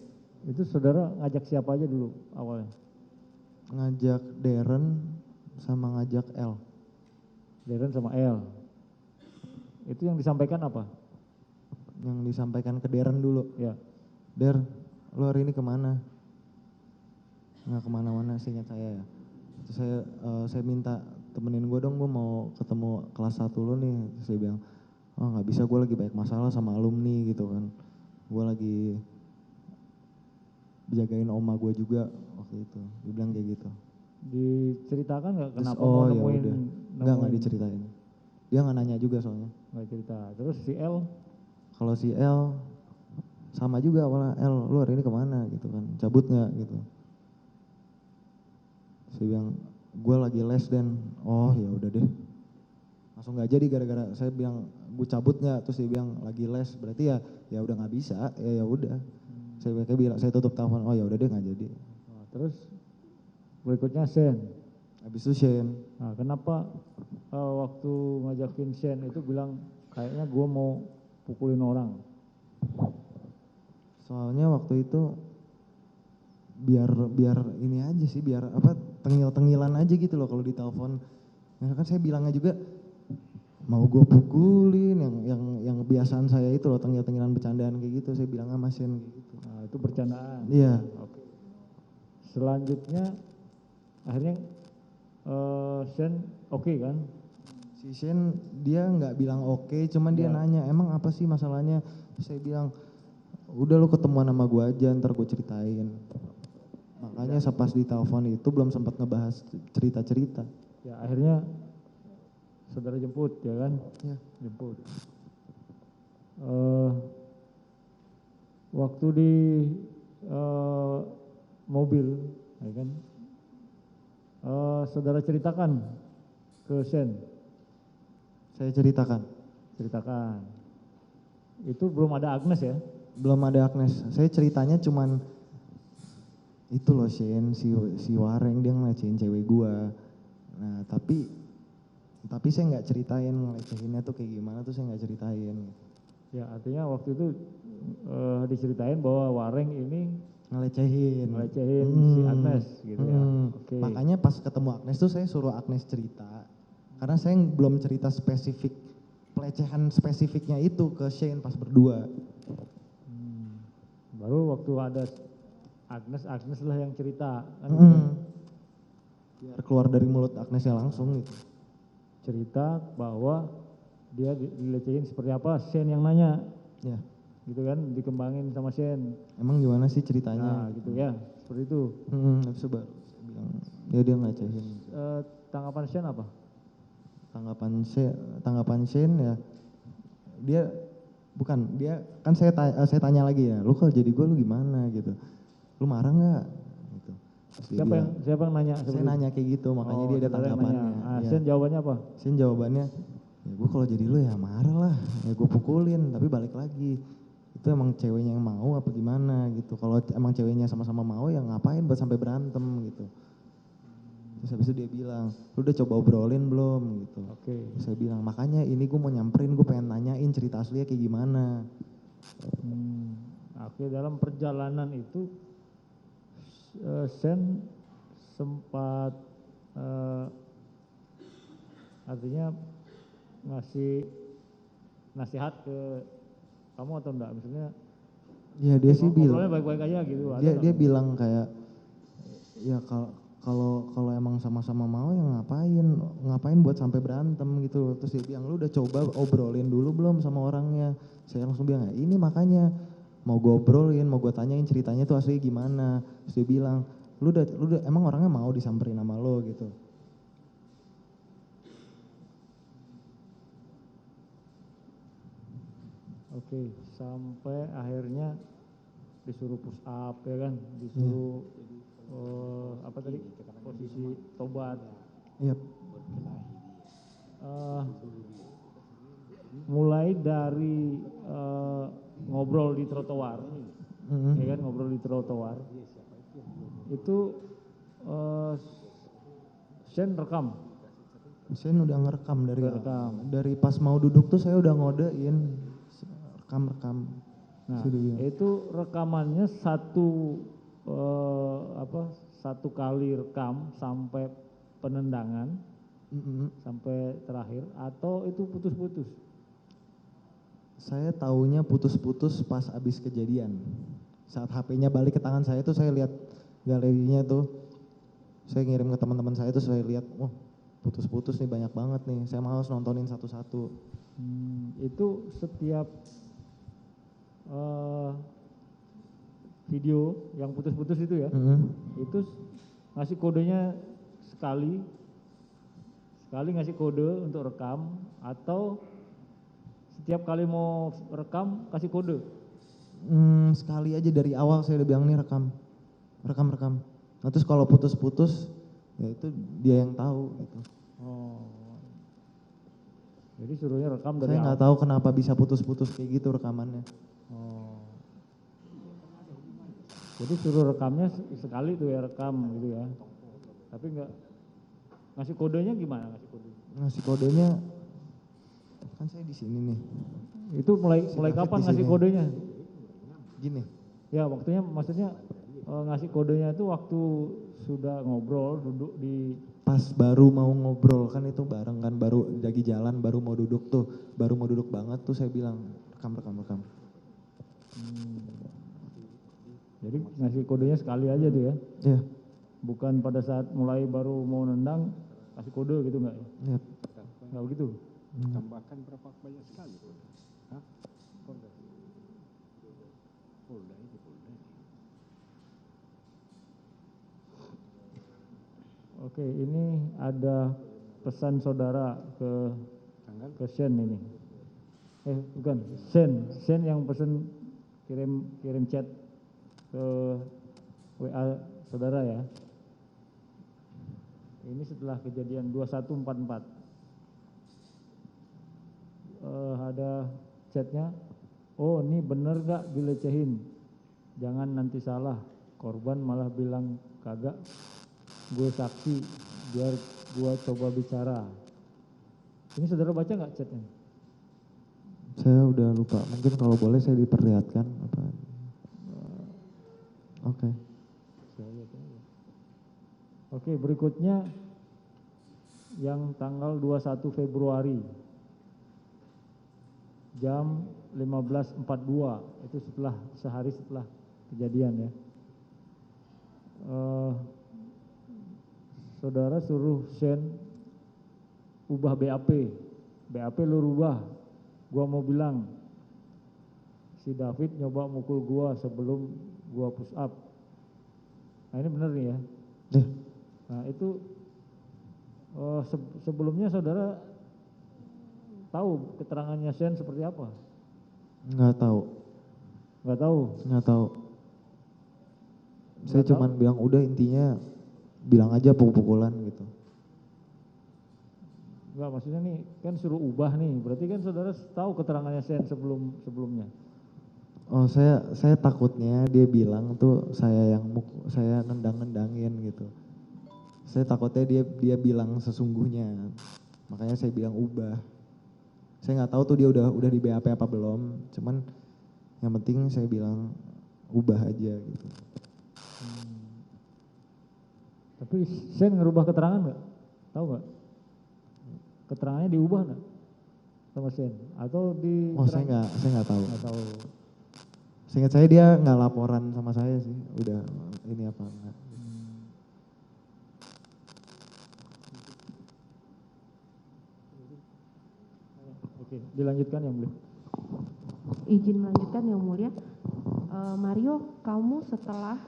itu saudara ngajak siapa aja dulu awalnya? Ngajak Darren sama ngajak L. Darren sama L. Itu yang disampaikan apa? Yang disampaikan ke Darren dulu. Ya. Der, lu hari ini kemana? Nggak kemana-mana seingat saya ya. Terus saya minta temenin gue dong, gue mau ketemu kelas 1 lu nih. Terus dia bilang, oh nggak bisa, gue lagi banyak masalah sama alumni gitu kan. Gue lagi jagain oma gue juga waktu itu. Dia bilang kayak gitu. Diceritakan nggak Terus, kenapa oh mau ya nemuin? udah. Nggak diceritain. Dia nggak nanya juga soalnya. Nggak cerita. Terus si L? Kalau si L sama juga awalnya, L lu hari ini kemana gitu kan, cabut nggak gitu. Saya bilang gue lagi les dan oh ya udah deh, langsung nggak jadi gara-gara saya bilang gue cabut nggak, terus dia bilang lagi les, berarti ya udah nggak bisa, ya udah. Saya bilang saya tutup telepon, oh ya udah deh nggak jadi. Nah, terus berikutnya Shane. Habis itu Shane. Nah, kenapa waktu ngajakin Shane itu bilang kayaknya gue mau pukulin orang? Soalnya waktu itu biar ini aja sih, biar apa, tengil-tengilan aja gitu loh kalau ditelepon. Nah, kan saya bilangnya juga mau gue pukulin, yang kebiasaan saya itu loh, tengil-tengilan bercandaan kayak gitu, saya bilang sama Shane kayak gitu. Nah, itu bercandaan. Iya. Oke. Selanjutnya akhirnya Shane oke kan? Si Shane dia nggak bilang oke, cuman dia Ya. nanya emang apa sih masalahnya. Terus saya bilang udah lu ketemuan sama gua aja, ntar gue ceritain. Makanya pas di telepon itu belum sempat ngebahas cerita-cerita. Ya akhirnya saudara jemput ya kan? Ya. Jemput. Waktu di mobil, ya kan? Saudara ceritakan ke Sen, Saya ceritakan. ceritakan. Itu belum ada Agnes ya? Belum ada Agnes. Saya ceritanya cuman itu loh Shane, si Wareng dia ngelecehin cewek gua. Nah tapi saya nggak ceritain ngelecehinnya tuh kayak gimana tuh saya nggak ceritain. Ya artinya waktu itu diceritain bahwa Wareng ini Ngelecehin si Agnes gitu ya. Oke. Makanya pas ketemu Agnes tuh saya suruh Agnes cerita karena saya belum cerita spesifik pelecehan spesifiknya itu ke Shane pas berdua. Baru waktu ada Agnes lah yang cerita kan Biar keluar dari mulut Agnesnya langsung gitu. cerita bahwa dia dilecehin seperti apa, Sen yang nanya Ya, gitu kan, dikembangin sama Sen. emang gimana sih Nah ceritanya? gitu ya, seperti itu. Habis itu baru saya bilang dia ngelecehin. Tanggapan Sen apa? Tanggapan Shane ya dia kan saya tanya lagi ya, lu kalau jadi gue lu gimana gitu, lu marah nggak gitu. Terus dia bilang, Siapa yang nanya? saya nanya kayak gitu makanya dia ada saudara yang tanggapannya. nanya. Ya. Sen jawabannya apa? Shane jawabannya ya gue kalau jadi lu ya marah lah, ya gue pukulin, tapi balik lagi itu emang ceweknya yang mau apa gimana gitu. Kalau emang ceweknya sama-sama mau ya ngapain buat sampai berantem gitu. Terus habis itu dia bilang, lu udah coba obrolin belum gitu. Oke. Terus saya bilang, makanya ini gue mau nyamperin, gue pengen nanyain cerita aslinya kayak gimana. Oke, dalam perjalanan itu Sen sempat artinya ngasih nasihat ke kamu atau enggak? Misalnya Ya dia sih bilang, ngobrolnya baik-baik aja gitu. dia bilang kayak, ya kalau emang sama-sama mau ya ngapain buat sampai berantem gitu. Terus dia bilang, lu udah coba obrolin dulu belum sama orangnya? Saya langsung bilang, ya ini makanya mau gue obrolin, mau gue tanyain ceritanya tuh asli gimana. Terus dia bilang, lu udah emang orangnya mau disamperin sama lo gitu. Oke, sampai akhirnya disuruh push up ya kan, disuruh apa tadi posisi tobat. Iya. Mulai dari ngobrol di trotoar, ya kan, ngobrol di trotoar itu Sen rekam. Saya udah ngerekam Ngerekam. dari pas mau duduk tuh saya udah ngodein rekam. Nah, Sudah bilang. itu rekamannya satu kali rekam sampai penendangan sampai terakhir atau itu putus-putus? Saya taunya putus-putus pas abis kejadian. Saat HP-nya balik ke tangan saya tuh saya lihat galerinya tuh. Saya ngirim ke teman-teman saya tuh saya lihat, wah putus-putus nih banyak banget nih. Saya malas nontonin satu-satu. Itu setiap video yang putus-putus itu ya, itu ngasih kodenya sekali ngasih kode untuk rekam atau setiap kali mau rekam kasih kode? Sekali aja dari awal saya udah bilang nih rekam. Nah terus kalau putus-putus ya itu dia yang tahu gitu. Jadi suruhnya rekam dari Saya awal. nggak tahu kenapa bisa putus-putus kayak gitu rekamannya. Jadi suruh rekamnya sekali tuh ya, rekam gitu ya. Tapi enggak ngasih kodenya gimana ngasih kode? Ngasih kodenya kan saya di sini nih. Itu mulai David kapan di ngasih sini. kodenya? Gini. Ya waktunya maksudnya ngasih kodenya itu waktu sudah ngobrol duduk di Pas baru mau ngobrol kan itu bareng kan, baru lagi jalan baru mau duduk banget tuh saya bilang rekam. Jadi ngasih kodenya sekali aja tuh ya? Iya. Bukan pada saat mulai baru mau nendang kasih kode gitu enggak ya? Iya. nggak begitu? Tambahkan berapa banyak sekali? Hah? Polda. Polda itu Polda. Oke, ini ada pesan saudara ke Sen ini. Bukan, Sen yang pesan kirim chat ke WA saudara ya. Ini setelah kejadian 2144. Ada chatnya, oh ini bener gak dilecehin? Jangan nanti salah, korban malah bilang kagak, gue saksi, biar gue coba bicara. Ini saudara baca gak chatnya? Saya udah lupa, mungkin kalau boleh saya diperlihatkan apa. Oke. Oke, berikutnya yang tanggal 21 Februari jam 15.42, itu sehari setelah kejadian ya. Saudara suruh Sen ubah BAP lu rubah. Gua mau bilang si David nyoba mukul gua sebelum gua push up. Nah ini benar nih ya. Nah itu sebelumnya saudara tahu keterangannya Sen seperti apa? Nggak tahu. Nggak tahu. Nggak tahu. Saya cuma bilang udah intinya bilang aja pukul-pukulan gitu. Enggak, maksudnya nih kan suruh ubah nih, berarti kan saudara tahu keterangannya Sen sebelumnya. Oh saya takutnya dia bilang tuh saya nendang-nendangin gitu. Saya takutnya dia bilang sesungguhnya, makanya saya bilang ubah. Saya nggak tahu tuh dia udah di BAP apa belum, cuman yang penting saya bilang ubah aja gitu. Tapi Sen ngerubah keterangan nggak? Tahu nggak? Keterangannya diubah nggak sama Sen? Atau di? Oh saya nggak tahu. Nggak tahu. Seingat saya dia nggak laporan sama saya sih, udah ini apa enggak. Oke, dilanjutkan yang mulia. Izin melanjutkan yang mulia. Mario, kamu setelah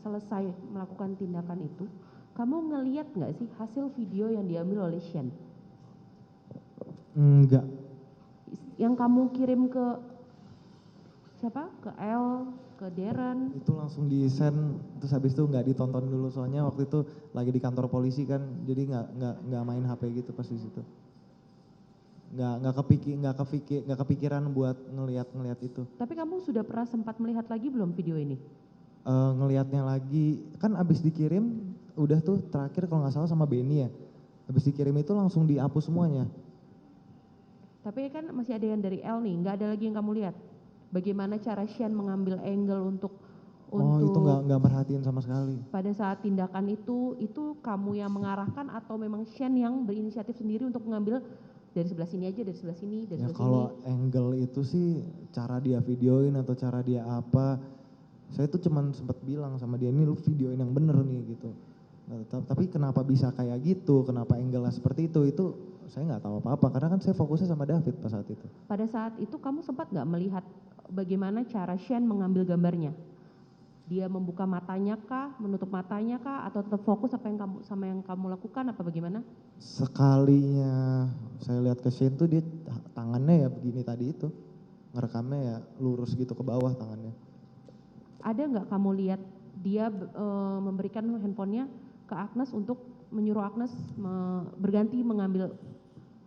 selesai melakukan tindakan itu, kamu ngeliat nggak sih hasil video yang diambil oleh Shen? Enggak. Yang kamu kirim ke siapa? Ke L, ke Darren? Itu langsung di send, terus habis itu nggak ditonton dulu soalnya waktu itu lagi di kantor polisi kan, jadi nggak main HP gitu pas di situ. Nggak kepikiran buat ngelihat itu. Tapi kamu sudah pernah sempat melihat lagi belum video ini? Ngelihatnya lagi kan abis dikirim udah tuh terakhir kalau nggak salah sama Benny ya, abis dikirim itu langsung dihapus semuanya. Tapi kan masih ada yang dari L nih, nggak ada lagi yang kamu lihat. Bagaimana cara Shen mengambil angle untuk itu nggak merhatiin sama sekali. Pada saat tindakan itu kamu yang mengarahkan atau memang Shen yang berinisiatif sendiri untuk mengambil dari sebelah sini aja, dari sebelah sini, dari sebelah kalau sini? angle itu sih cara dia videoin atau cara dia apa, saya tuh cuman sempat bilang sama dia, ini lu videoin yang bener nih gitu. Nah, tapi kenapa bisa kayak gitu, kenapa angle-nya seperti itu saya nggak tahu apa-apa, karena kan saya fokusnya sama David pas saat itu. Pada saat itu kamu sempat nggak melihat bagaimana cara Shen mengambil gambarnya? Dia membuka matanya kah, menutup matanya kah, atau tetap fokus apa yang kamu lakukan, apa bagaimana? Sekalinya saya lihat ke Shane tuh dia tangannya ya begini tadi itu, ngerekamnya ya lurus gitu ke bawah tangannya. Ada nggak kamu lihat dia memberikan handphonenya ke Agnes untuk menyuruh Agnes berganti mengambil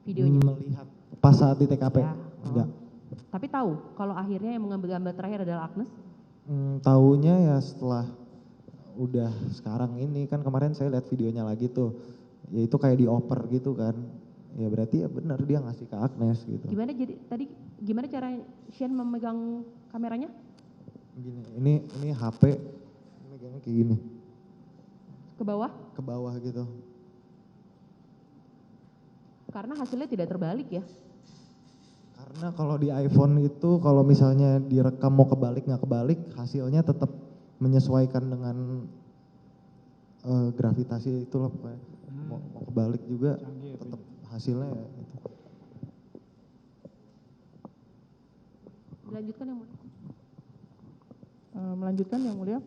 videonya? Melihat pas saat di TKP? Ya, Enggak. Tapi tahu kalau akhirnya yang mengambil gambar terakhir adalah Agnes? Taunya ya setelah udah sekarang ini kan, kemarin saya lihat videonya lagi tuh, ya itu kayak dioper gitu kan, ya berarti ya benar dia ngasih ke Agnes gitu. Gimana cara Shen memegang kameranya? Gini, ini HP megangnya kayak gini. Ke bawah? Ke bawah gitu. Karena hasilnya tidak terbalik ya? Karena kalau di iPhone itu kalau misalnya direkam mau kebalik nggak kebalik, hasilnya tetap menyesuaikan dengan gravitasi itulah pokoknya. Mau kebalik juga. Canggih hasilnya ya itu. Dilanjutkan yang mulia. Melanjutkan yang mulia.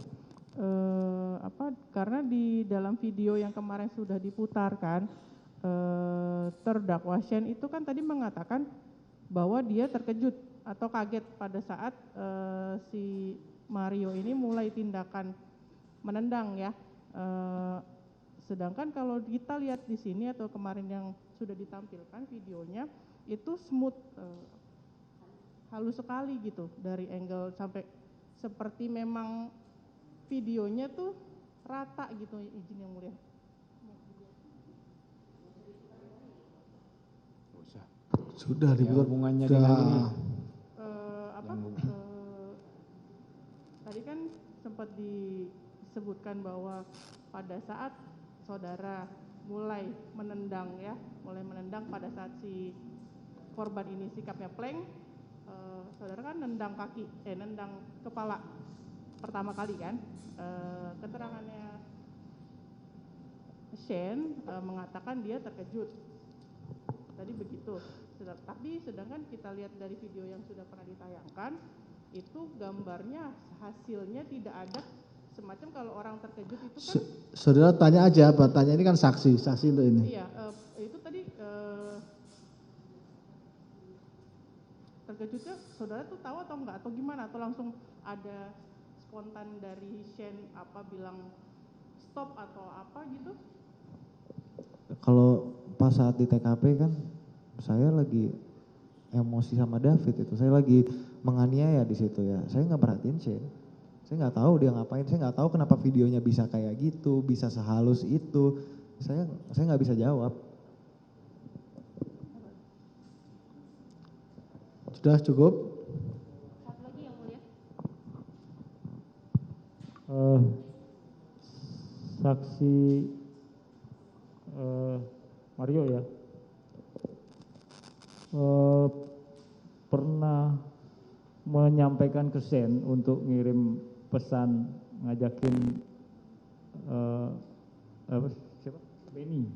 Karena di dalam video yang kemarin sudah diputarkan, terdakwa Shane itu kan tadi mengatakan bahwa dia terkejut atau kaget pada saat si Mario ini mulai tindakan menendang ya. Sedangkan kalau kita lihat di sini atau kemarin yang sudah ditampilkan videonya itu smooth, halus sekali gitu dari angle sampai seperti memang videonya tuh rata gitu, izin yang mulia. Sudah dibuat hubungannya dengan ini. Tadi kan sempat disebutkan bahwa pada saat saudara mulai menendang pada saat si korban ini sikapnya plank, saudara kan nendang kepala pertama kali kan. Keterangannya Shane mengatakan dia terkejut tadi begitu. Tapi sedangkan kita lihat dari video yang sudah pernah ditayangkan itu gambarnya hasilnya tidak ada semacam kalau orang terkejut itu kan. Saudara tanya aja apa? Tanya ini kan saksi untuk ini. Iya, itu tadi terkejutnya saudara tuh tahu atau enggak atau gimana atau langsung ada spontan dari Shane bilang stop atau apa gitu? Kalau pas saat di TKP kan saya lagi emosi sama David itu, saya lagi menganiaya di situ ya. Saya nggak perhatiin Shane, saya nggak tahu dia ngapain, saya nggak tahu kenapa videonya bisa kayak gitu, bisa sehalus itu. Saya nggak bisa jawab. Sudah cukup? Satu lagi yang mulia. Saksi Mario ya, pernah menyampaikan ke Shane untuk ngirim pesan ngajakin siapa? Benny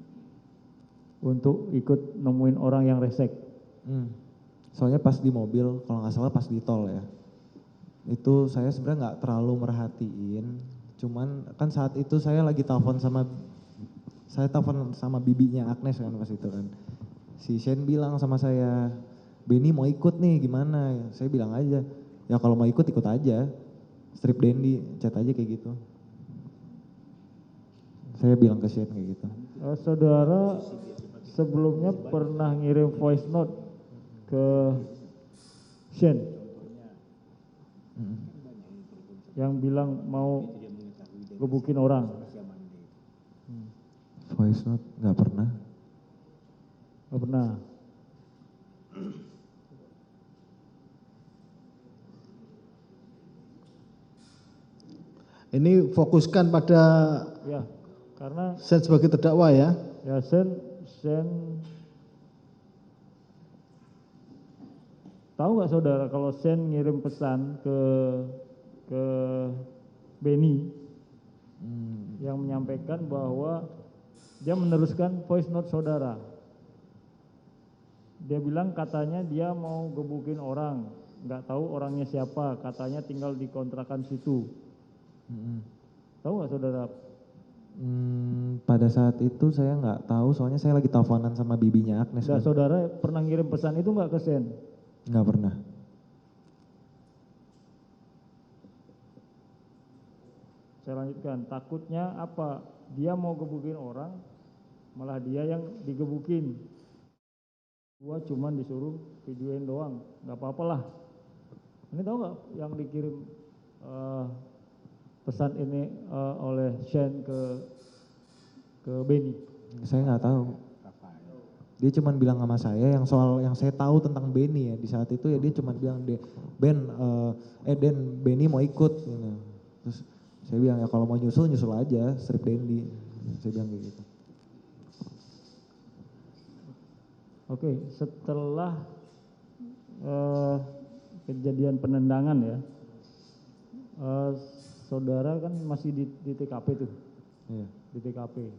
untuk ikut nemuin orang yang resek. Soalnya pas di mobil, kalau nggak salah pas di tol ya, itu saya sebenarnya nggak terlalu merhatiin. Cuman kan saat itu saya lagi telepon sama bibinya Agnes kan pas itu kan. Si Shane bilang sama saya, Benny mau ikut nih gimana? Saya bilang aja, ya kalau mau ikut aja. Strip Dandy, chat aja kayak gitu. Saya bilang ke Shane kayak gitu. Saudara sebelumnya pernah ngirim voice note ke Shane yang bilang mau gebukin orang. Voice note nggak pernah. Nggak pernah. Ini fokuskan pada Ya, karena Shane sebagai terdakwa ya. ya Shane tahu nggak saudara kalau Shane ngirim pesan ke Benny yang menyampaikan bahwa dia meneruskan voice note saudara. Dia bilang katanya dia mau gebukin orang, nggak tahu orangnya siapa, katanya tinggal di kontrakan situ. Tahu nggak saudara? Pada saat itu saya nggak tahu, soalnya saya lagi teleponan sama bibinya Agnes. Nggak, kan. saudara pernah ngirim pesan itu nggak ke Shane? Nggak pernah. Saya lanjutkan, takutnya apa? Dia mau gebukin orang, malah dia yang digebukin. Gua cuman disuruh videoin doang, nggak apa-apalah. Ini tahu nggak yang dikirim pesan ini oleh Shane ke Benny? Saya nggak tahu. Dia cuma bilang sama saya yang soal yang saya tahu tentang Benny ya di saat itu ya, dia cuma bilang Benny mau ikut gitu. Terus saya bilang ya kalau mau nyusul aja strip Dandy. Saya bilang kayak gitu. Oke, setelah kejadian penendangan ya, saudara kan masih di TKP tuh. Iya. Di TKP.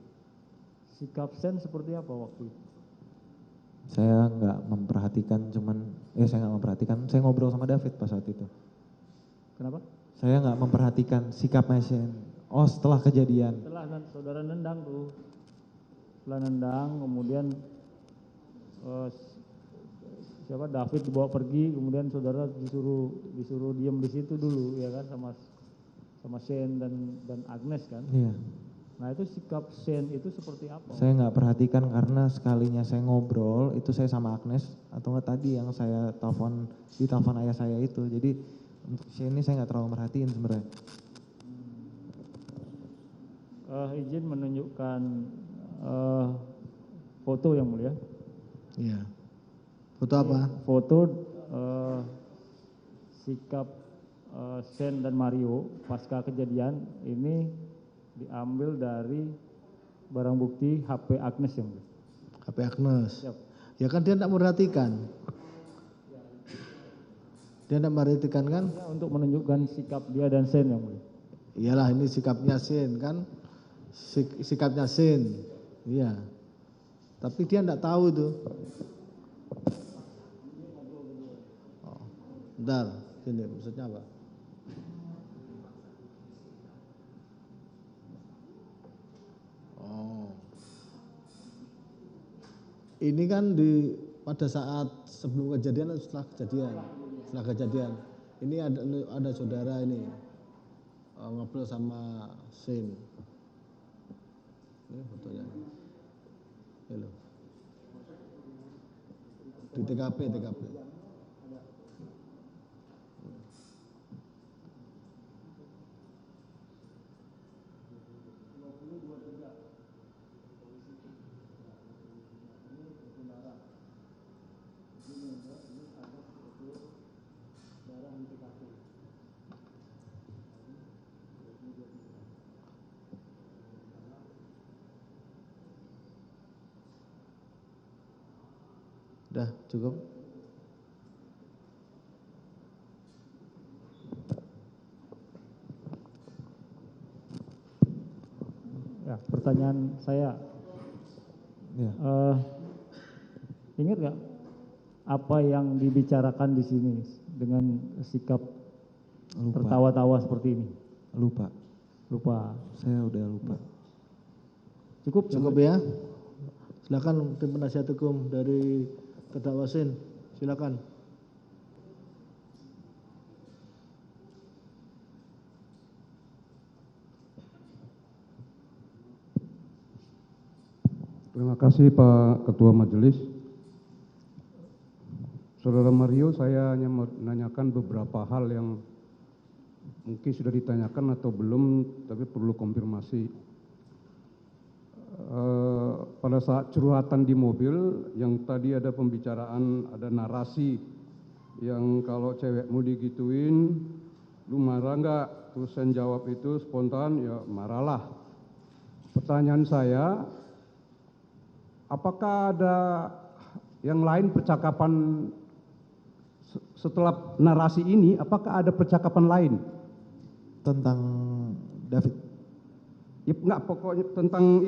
Sikap Shane seperti apa waktu itu? Saya nggak memperhatikan, saya nggak memperhatikan, saya ngobrol sama David pas saat itu. Kenapa? Saya nggak memperhatikan sikapnya Shane. Oh, setelah kejadian. Setelah saudara nendang tuh, setelah nendang kemudian siapa David dibawa pergi, kemudian saudara disuruh diam di situ dulu ya kan, sama Shane dan Agnes kan. Iya. Nah itu sikap Shane itu seperti apa? Saya nggak perhatikan karena sekalinya saya ngobrol itu saya sama Agnes atau nggak tadi yang saya di telepon ayah saya itu. Jadi untuk Shane ini saya nggak terlalu merhatiin sebenarnya. Izin menunjukkan foto yang mulia. Iya. Foto apa? Foto sikap Shane dan Mario pasca kejadian ini diambil dari barang bukti HP Agnes yang mulia. HP Agnes. Siap. Ya kan dia tidak merhatikan. Dia tidak merhatikan kan? Ya, untuk menunjukkan sikap dia dan Shane yang mulia. Iyalah ini sikapnya Shane kan? Sikapnya Shane. Iya. Tapi dia tidak tahu itu. Oh, bentar, sini maksudnya apa? Oh. Ini kan pada saat sebelum kejadian atau setelah kejadian? Setelah kejadian. Ini ada saudara ini ngobrol sama Shane. Ini fotonya. Ini loh. Di TKP. Udah cukup? Ya, pertanyaan saya, Iya. ingat nggak apa yang dibicarakan di sini dengan sikap Lupa. tertawa-tawa seperti ini? Lupa. Saya udah lupa. Cukup? Cukup ya? Silakan tim penasihat hukum dari terdakwa Shane. Silakan. Terima kasih Pak Ketua Majelis. Saudara Mario, saya hanya menanyakan beberapa hal yang mungkin sudah ditanyakan atau belum, tapi perlu konfirmasi. Pada saat curhatan di mobil, yang tadi ada pembicaraan, ada narasi, yang kalau cewekmu digituin, lu marah nggak? Terus saya jawab itu spontan, ya marahlah. Pertanyaan saya, apakah ada yang lain percakapan setelah narasi ini, apakah ada percakapan lain? Tentang David. Ya, enggak, pokoknya tentang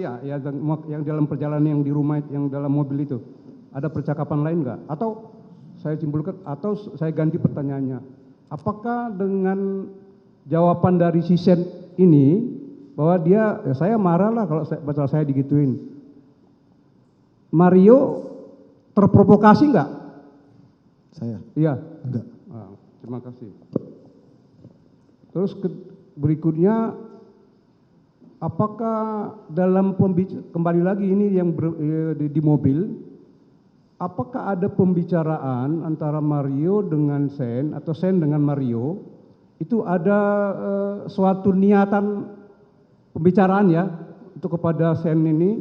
yang dalam perjalanan yang di rumah, yang dalam mobil itu. Ada percakapan lain enggak? Atau saya simpulkan, atau saya ganti pertanyaannya. Apakah dengan jawaban dari si Shane ini, bahwa dia, ya saya marah lah kalau saya digituin. Mario terprovokasi enggak? Saya? Iya. Enggak. Terima kasih. Terus berikutnya, apakah dalam kembali lagi ini yang di mobil, apakah ada pembicaraan antara Mario dengan Shane atau Shane dengan Mario, itu ada suatu niatan pembicaraan ya untuk kepada Shane ini,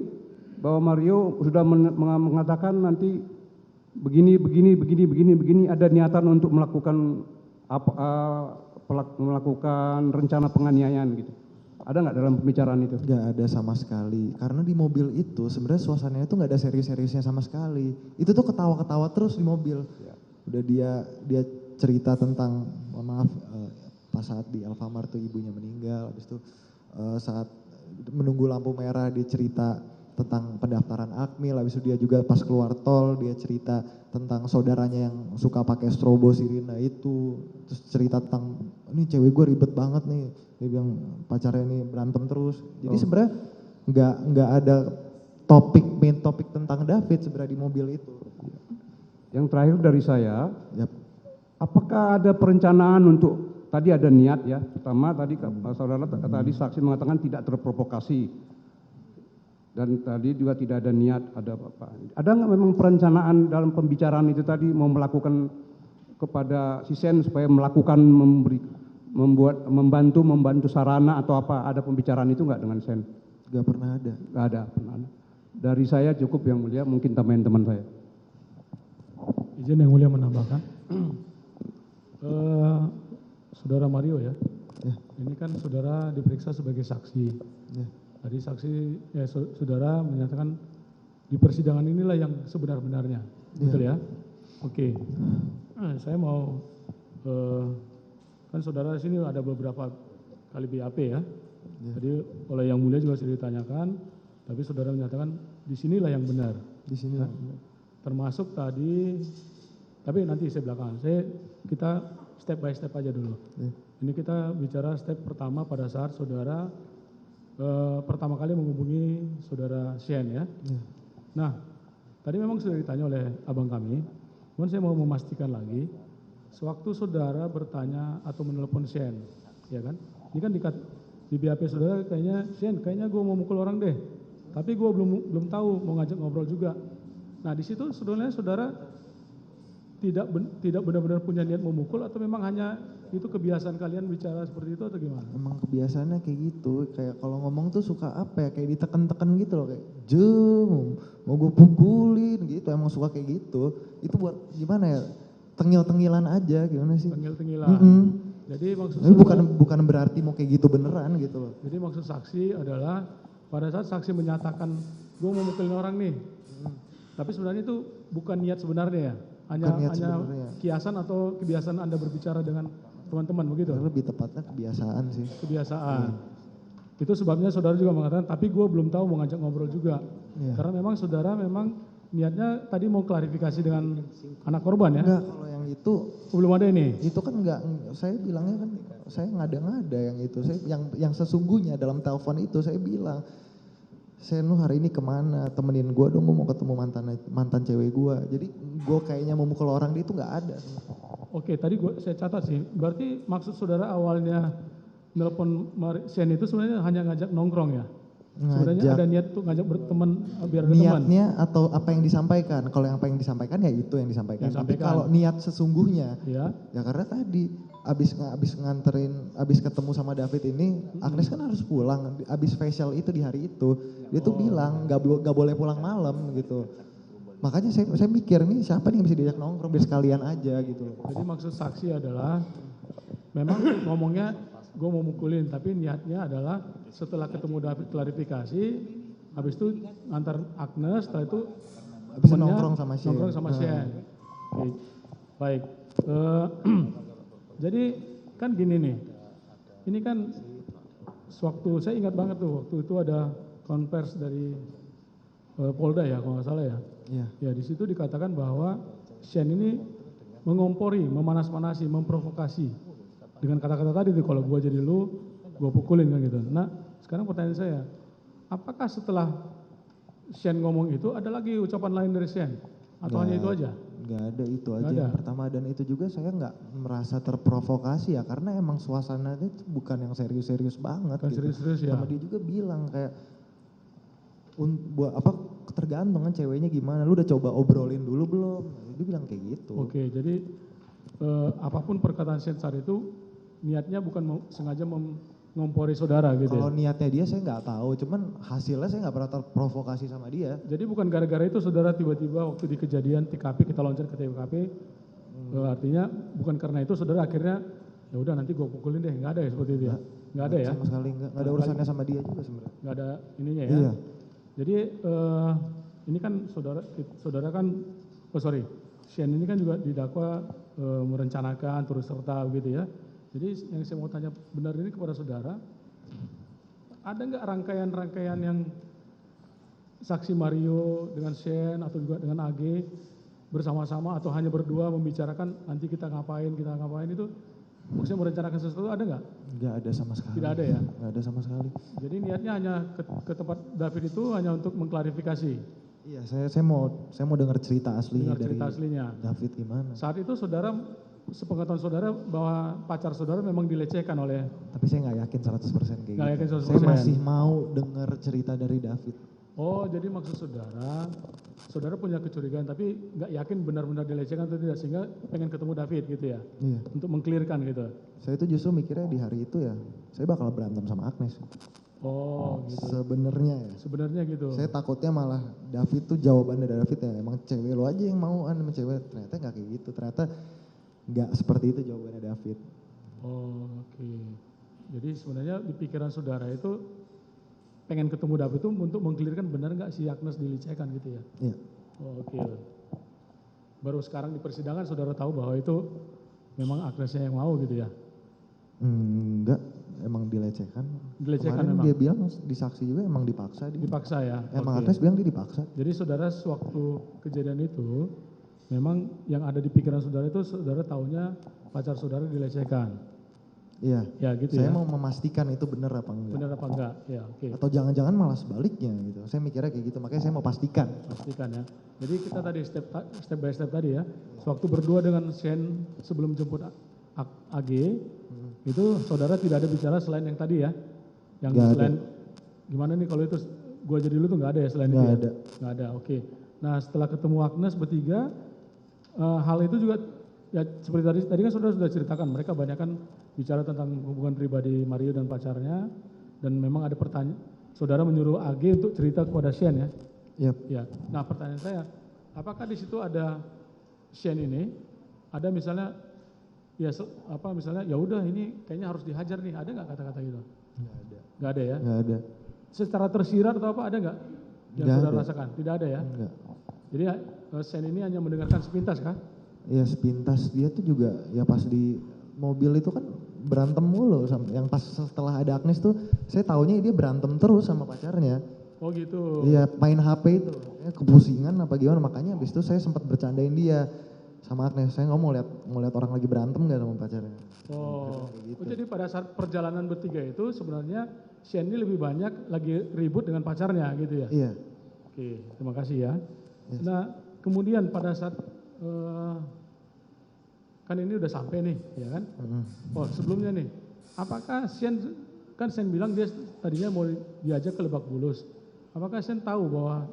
bahwa Mario sudah mengatakan nanti begini, ada niatan untuk melakukan melakukan rencana penganiayaan gitu. Ada nggak dalam pembicaraan itu? Nggak ada sama sekali. Karena di mobil itu sebenarnya suasananya itu nggak ada serius-seriusnya sama sekali. Itu tuh ketawa-ketawa terus di mobil. Ya. Udah dia cerita tentang, mohon maaf, pas saat di Alfamart tuh ibunya meninggal. Habis itu saat menunggu lampu merah dia cerita tentang pendaftaran Akmil, habis itu dia juga pas keluar tol dia cerita tentang saudaranya yang suka pakai strobo sirina itu, terus cerita tentang ini cewek gue ribet banget nih, dia bilang pacarnya ini berantem terus. Jadi sebenarnya nggak ada main topik tentang David sebenarnya di mobil itu. Yang terakhir dari saya, Yap. apakah ada perencanaan untuk, tadi ada niat ya, pertama tadi saudara tadi saksi mengatakan tidak terprovokasi, dan tadi juga tidak ada niat ada apa. Ada nggak memang perencanaan dalam pembicaraan itu tadi mau melakukan kepada si Sen supaya melakukan membantu sarana atau apa, ada pembicaraan itu nggak dengan Sen? Nggak pernah ada. Nggak ada, pernah. Dari saya cukup yang mulia, mungkin tambahin teman saya. Izin yang mulia menambahkan. Saudara Mario ya, ini kan saudara diperiksa sebagai saksi. Ya. Tadi saksi, ya saudara menyatakan di persidangan inilah yang sebenar-benarnya, betul ya? Oke. Saya mau, kan saudara di sini ada beberapa kali BAP ya. Jadi oleh yang mulia juga sudah ditanyakan, tapi saudara menyatakan di sinilah yang benar. Di sini. Nah, termasuk tadi, tapi nanti saya belakangan. Kita step by step aja dulu. Ini kita bicara step pertama pada saat saudara pertama kali menghubungi saudara Shen ya. Nah, tadi memang sudah ditanya oleh abang kami, namun saya mau memastikan lagi, sewaktu saudara bertanya atau menelpon Shen, ya kan? Ini kan di BAP saudara kayaknya, Shen, kayaknya gue mau mukul orang deh, tapi gue belum tahu mau ngajak ngobrol juga. Nah, di situ sebenarnya saudara tidak benar-benar punya niat memukul atau memang hanya itu kebiasaan kalian bicara seperti itu atau gimana? Emang kebiasaannya kayak gitu, kayak kalau ngomong tuh suka apa ya, kayak ditekan-tekan gitu loh, kayak jum, mau gue pukulin gitu, emang suka kayak gitu. Itu buat gimana ya, tengil-tengilan aja gimana sih? Tengil-tengilan. Jadi maksud tapi bukan berarti mau kayak gitu beneran gitu loh. Jadi maksud saksi adalah pada saat saksi menyatakan gue mau mukulin orang nih, tapi sebenarnya itu bukan niat sebenarnya ya, hanya kiasan atau kebiasaan Anda berbicara dengan teman-teman begitu? Lebih tepatnya kebiasaan sih. Kebiasaan. Itu sebabnya saudara juga mengatakan, tapi gue belum tahu mau ngajak ngobrol juga. Karena memang saudara memang niatnya tadi mau klarifikasi dengan anak korban ya? Enggak, kalau yang itu belum ada ini. Itu kan enggak, saya bilangnya kan saya ngada-ngada yang itu. Saya yang sesungguhnya dalam telepon itu saya bilang, Sen lu hari ini kemana, temenin gue dong, gue mau ketemu mantan cewek gue. Jadi gue kayaknya mau mukul orang dia itu nggak ada. Oke, tadi saya catat sih, berarti maksud saudara awalnya nelpon Sen itu sebenarnya hanya ngajak nongkrong ya? Sebenarnya ada niat tuh ngajak berteman biar ada teman. Niatnya atau apa yang disampaikan, kalau yang apa yang disampaikan ya itu yang disampaikan. Tapi kalau niat sesungguhnya, ya karena tadi abis ketemu sama David ini, Agnes kan harus pulang, abis facial itu di hari itu, dia tuh bilang nggak boleh pulang malam gitu. Makanya saya mikir nih siapa nih yang bisa diajak nongkrong biar sekalian aja gitu. Jadi maksud saksi adalah memang ngomongnya gue mau mukulin, tapi niatnya adalah setelah ketemu David klarifikasi, habis itu antar Agnes, setelah itu habis nongkrong sama Shen. Oke. Baik. Jadi kan gini nih, ini kan sewaktu saya ingat banget tuh waktu itu ada konvers dari Polda ya kalau nggak salah ya. Ya di situ dikatakan bahwa Shen ini mengompori, memanas-manasi, memprovokasi dengan kata-kata tadi tuh, kalau gue jadi lu, gue pukulin kan gitu. Nah sekarang pertanyaan saya, apakah setelah Shen ngomong itu ada lagi ucapan lain dari Shen atau hanya itu aja? Nggak ada, itu aja yang pertama, dan itu juga saya nggak merasa terprovokasi ya, karena emang suasananya bukan yang serius-serius banget. Bukan gitu. Serius ya. Sama dia juga bilang kayak buat apa, tergantung kan ceweknya gimana, lu udah coba obrolin dulu belum? Dia bilang kayak gitu. Oke, jadi apapun perkataan Shen saat itu niatnya bukan sengaja mengompori saudara gitu. Kalau ya? niatnya dia saya nggak tahu, cuman hasilnya saya nggak pernah terprovokasi sama dia. Jadi bukan gara-gara itu saudara tiba-tiba waktu di kejadian TKP kita loncat ke TKP, artinya bukan karena itu saudara akhirnya ya udah nanti gue pukulin deh, nggak ada ya seperti itu ya? Nggak ada ya? Sama sekali nggak ada urusannya sama dia juga sebenarnya. Nggak ada ininya ya? Iya. Jadi ini kan saudara kan, Shen ini kan juga didakwa merencanakan turut serta begitu ya. Jadi yang saya mau tanya benar ini kepada saudara, ada nggak rangkaian-rangkaian yang saksi Mario dengan Shane atau juga dengan AG bersama-sama atau hanya berdua membicarakan nanti kita ngapain itu maksudnya merencanakan sesuatu ada nggak? Nggak ada sama sekali. Tidak ada ya? Nggak ada sama sekali. Jadi niatnya hanya ke tempat David itu hanya untuk mengklarifikasi. Iya, saya mau dengar cerita aslinya Dengar dari cerita aslinya. David gimana. Saat itu saudara, sepengetahuan saudara bahwa pacar saudara memang dilecehkan oleh, Tapi saya nggak yakin 100% kayak Nggak gitu. yakin 100%. Saya masih mau dengar cerita dari David. oh jadi maksud saudara punya kecurigaan tapi nggak yakin benar-benar dilecehkan atau tidak sehingga pengen ketemu David gitu ya, Iya. untuk mengklirkan gitu. Saya itu justru mikirnya di hari itu ya, saya bakal berantem sama Agnes. Oh gitu. Sebenarnya ya. Sebenarnya gitu. Saya takutnya malah David tuh jawabannya dari David ya, emang cewek lo aja yang mau sama cewek. Ternyata nggak kayak gitu, ternyata nggak seperti itu jawabannya David. Oh oke. Jadi sebenarnya di pikiran saudara itu pengen ketemu David itu untuk mengklirkan benar nggak si Agnes dilecehkan gitu ya. Iya. Oh, oke. Baru sekarang di persidangan saudara tahu bahwa itu memang Agnesnya yang mau gitu ya. Enggak, emang dilecehkan. Dilecehkan Kemarin memang. dia bilang di saksi juga emang dipaksa dia. Dipaksa ya. Emang Oke. Agnes bilang dia dipaksa. Jadi saudara sewaktu kejadian itu memang yang ada di pikiran saudara itu saudara taunya pacar saudara dilecehkan. Iya. Ya gitu Saya ya. mau memastikan itu benar apa enggak. Benar apa enggak? Ya oke. Atau jangan-jangan malah sebaliknya gitu. Saya mikirnya kayak gitu, makanya saya mau pastikan. Pastikan ya. Jadi kita tadi step by step tadi ya. Sewaktu berdua dengan Shane sebelum jemput AG, itu saudara tidak ada bicara selain yang tadi ya. Yang Nggak ada. selain gimana nih kalau itu gua jadi dulu tuh nggak ada ya selain Nggak itu ya? ada. Nggak ada. Oke. Nah setelah ketemu Agnes bertiga, hal itu juga ya seperti tadi kan saudara sudah ceritakan mereka banyak kan bicara tentang hubungan pribadi Mario dan pacarnya dan memang ada pertanyaan saudara menyuruh AG untuk cerita kepada Shane ya. Yap. Ya. Nah, pertanyaan saya, apakah di situ ada Shane ini ada misalnya ya misalnya ya udah ini kayaknya harus dihajar nih, ada nggak kata-kata gitu? Nggak ada. Nggak ada ya? Nggak ada. Secara tersirat atau apa ada nggak yang Nggak saudara ada. rasakan? Tidak ada ya? Enggak. Jadi Shane ini hanya mendengarkan sepintas kah? Ya sepintas dia tuh juga ya pas di mobil itu kan berantem mulu yang pas setelah ada Agnes tuh saya taunya dia berantem terus sama pacarnya. Oh gitu. Iya main HP itu ya, kepusingan apa gimana makanya habis itu saya sempat bercandain dia sama Agnes. Saya nggak mau lihat orang lagi berantem nggak sama pacarnya. Oh. Kayak gitu. Oh, jadi pada saat perjalanan bertiga itu sebenarnya Shane ini lebih banyak lagi ribut dengan pacarnya gitu ya? Iya. Oke, terima kasih ya. Yes. Nah, kemudian pada saat kan ini udah sampai nih, ya kan? Oh, sebelumnya nih, apakah Shane kan Shane bilang dia tadinya mau diajak ke Lebak Bulus. Apakah Shane tahu bahwa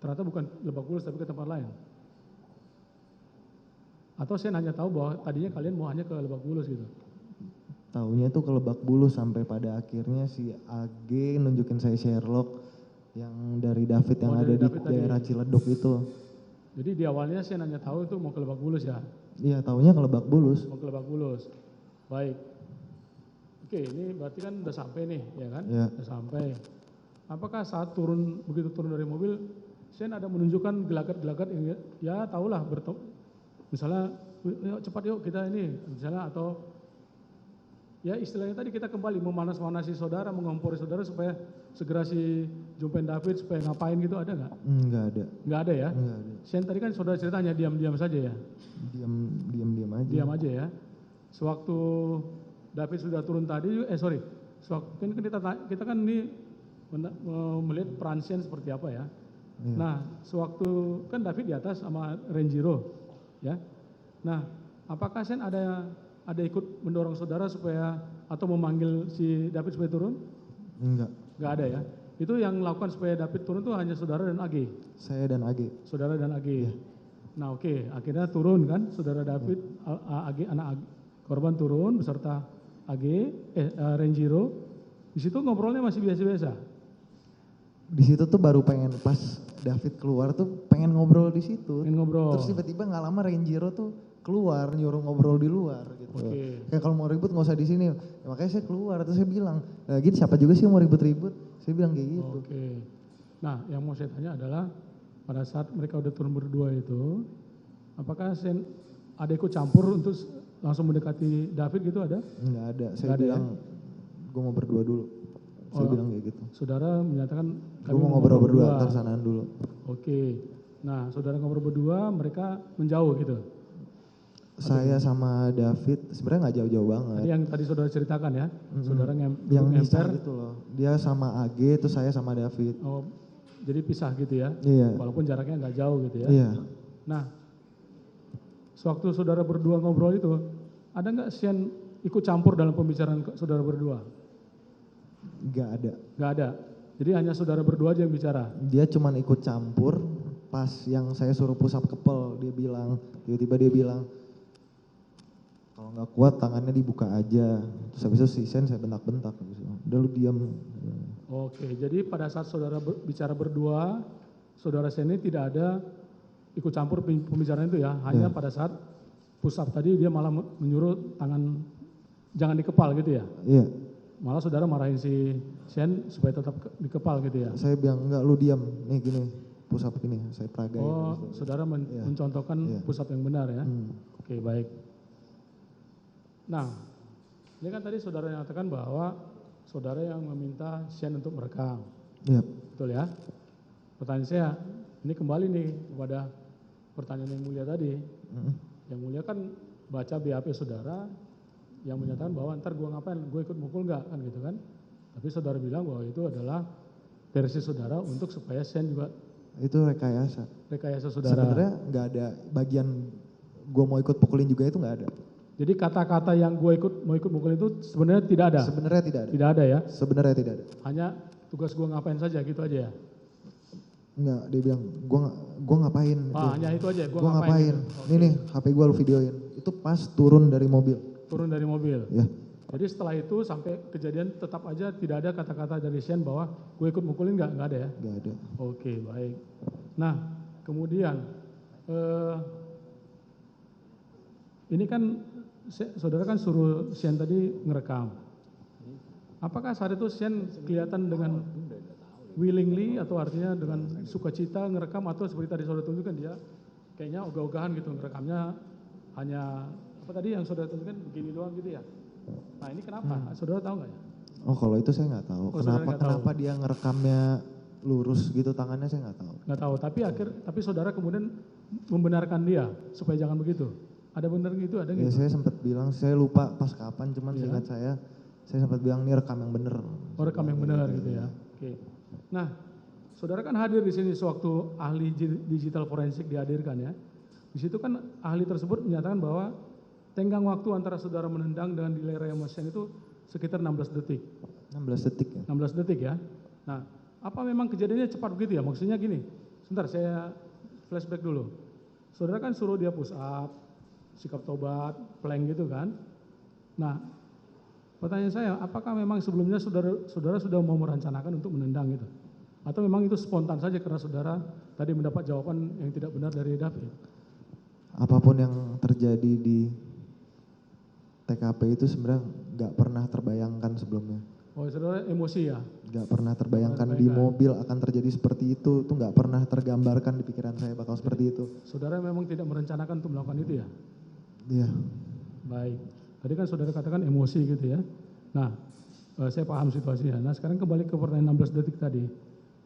ternyata bukan Lebak Bulus tapi ke tempat lain? Atau Shane hanya tahu bahwa tadinya kalian mau hanya ke Lebak Bulus gitu? Taunya tuh ke Lebak Bulus sampai pada akhirnya si AG nunjukin saya Sherlock yang dari David yang Oh, ada dari di David tadi. daerah Ciledug itu. Jadi di awalnya Shane hanya tahu itu mau ke Lebak Bulus ya? Iya taunya ke Lebak Bulus. Mau ke Lebak Bulus. Baik. Oke, ini berarti kan udah sampai nih, ya kan? Iya. Udah sampai. Apakah saat begitu turun dari mobil, Shane ada menunjukkan gelagat-gelagat yang ya tahulah misalnya, yuk cepat yuk kita ini, misalnya atau ya istilahnya tadi kita kembali memanas-manasi saudara, mengompori saudara supaya segera si jumpain David supaya ngapain gitu ada nggak? Enggak ada. Nggak ada ya? Enggak ada. Shane tadi kan saudara cerita hanya diam-diam saja ya? Diam aja. Diam aja ya. Sewaktu David sudah turun tadi, sewaktu kita kan ini melihat peran Shane seperti apa ya. Iya. Nah, sewaktu kan David di atas sama Renjiro, ya. Nah, apakah Shane ada ikut mendorong saudara supaya atau memanggil si David supaya turun? Enggak. Nggak ada ya. Itu yang lakukan supaya David turun itu hanya saudara dan AG. Saya dan AG. Saudara dan AG. Iya. Nah oke, akhirnya turun kan saudara David, AG, anak korban turun beserta AG, Renjiro. Di situ ngobrolnya masih biasa-biasa. Di situ tuh baru pengen pas David keluar tuh pengen ngobrol di situ. Pengen ngobrol. Terus tiba-tiba nggak lama Renjiro tuh keluar nyuruh ngobrol di luar gitu. Oke. Kayak kalau mau ribut nggak usah di sini. Ya, makanya saya keluar terus saya bilang, lagi siapa juga sih yang mau ribut-ribut? Saya bilang kayak gitu. Oke. Nah yang mau saya tanya adalah pada saat mereka udah turun berdua itu, apakah Shane ada ikut campur untuk langsung mendekati David gitu ada? Nggak ada. Saya Nggak ada bilang gue mau berdua dulu. Saya bilang kayak gitu. Saudara menyatakan Gue mau ngobrol berdua, ntar sanaan dulu. Oke. Nah, saudara ngobrol berdua, mereka menjauh gitu. Saya sama David sebenarnya nggak jauh-jauh banget. Tadi yang tadi saudara ceritakan ya, saudara Yang ngemper. bisa gitu loh. Dia sama AG, terus saya sama David. Oh, jadi pisah gitu ya? Iya. Walaupun jaraknya nggak jauh gitu ya? Iya. Nah, sewaktu saudara berdua ngobrol itu, ada nggak Shane ikut campur dalam pembicaraan saudara berdua? Nggak ada. Nggak ada. Jadi hanya saudara berdua aja yang bicara. Dia cuman ikut campur pas yang saya suruh push up kepel. Dia bilang, tiba-tiba dia bilang, kalau nggak kuat tangannya dibuka aja. Terus habis itu si Sen saya bentak-bentak. Udah lu diam. Oke, jadi pada saat saudara bicara berdua, saudara Shane tidak ada ikut campur pembicaraan itu ya. Hanya pada saat push up tadi dia malah menyuruh tangan jangan dikepal gitu ya. Iya. Malah saudara marahin si Shane supaya tetap dikepal gitu ya. Saya bilang enggak, lu diam. Nih gini, push up gini, saya peragain. Oh, saudara mencontohkan push up yang benar ya. Oke, baik. Nah, ini kan tadi saudara nyatakan bahwa saudara yang meminta Shane untuk merekam. Iya. Betul ya? Pertanyaan saya, ini kembali nih kepada pertanyaan yang mulia tadi. Yang mulia kan baca BAP saudara yang menyatakan bahwa ntar gue ngapain, gue ikut mukul nggak kan gitu kan? Tapi saudara bilang bahwa itu adalah versi saudara untuk supaya Shane juga Itu rekayasa. rekayasa saudara. Sebenarnya nggak ada bagian gue mau ikut pukulin juga itu nggak ada. Jadi kata-kata yang gue mau ikut mukul itu sebenarnya tidak ada. Sebenarnya tidak ada. Tidak ada ya. Sebenarnya tidak ada. Hanya tugas gue ngapain saja gitu aja ya. Enggak, dia bilang gua ngapain. Hanya itu aja. Gua ngapain. Gitu. Nih HP gua lu videoin. Itu pas turun dari mobil. Turun dari mobil. Ya. Jadi setelah itu sampai kejadian tetap aja tidak ada kata-kata dari Shane bahwa gue ikut mukulin nggak ada ya. Nggak ada. Oke, baik. Nah kemudian ini kan saudara kan suruh Shane tadi ngerekam. Apakah saat itu Shane kelihatan dengan willingly atau artinya dengan sukacita ngerekam atau seperti tadi saudara tunjukkan dia kayaknya ogah-ogahan gitu ngerekamnya hanya apa tadi yang saudara tunjukkan begini doang gitu ya. Nah ini kenapa? Saudara tahu nggak ya? Oh kalau itu saya nggak tahu. Oh, Kenapa dia ngerekamnya lurus gitu tangannya saya nggak tahu. Nggak tahu. Tapi saudara kemudian membenarkan dia supaya jangan begitu. Ada benar gitu? Ada gitu? Ya saya sempat bilang, saya lupa pas kapan, cuman seingat saya sempat bilang ini rekam yang benar. Oh rekam yang benar gitu ya. Oke. Nah, saudara kan hadir di sini sewaktu ahli digital forensik dihadirkan ya. Di situ kan ahli tersebut menyatakan bahwa tenggang waktu antara saudara menendang dengan delay motion itu sekitar 16 detik. 16 detik ya? 16 detik ya. Nah, apa memang kejadiannya cepat begitu ya? Maksudnya gini, sebentar saya flashback dulu. Saudara kan suruh dia push up, sikap tobat, plank gitu kan. Nah, pertanyaan saya, apakah memang sebelumnya saudara sudah mau merencanakan untuk menendang itu? Atau memang itu spontan saja karena saudara tadi mendapat jawaban yang tidak benar dari David? Apapun yang terjadi di TKP itu sebenarnya nggak pernah terbayangkan sebelumnya. Oh saudara emosi ya? Nggak pernah terbayangkan di mobil akan terjadi seperti itu nggak pernah tergambarkan di pikiran saya bakal seperti itu. Saudara memang tidak merencanakan untuk melakukan itu ya? Iya. Baik. Tadi kan saudara katakan emosi gitu ya. Nah, saya paham situasinya. Nah, sekarang kembali ke pertanyaan 16 detik tadi.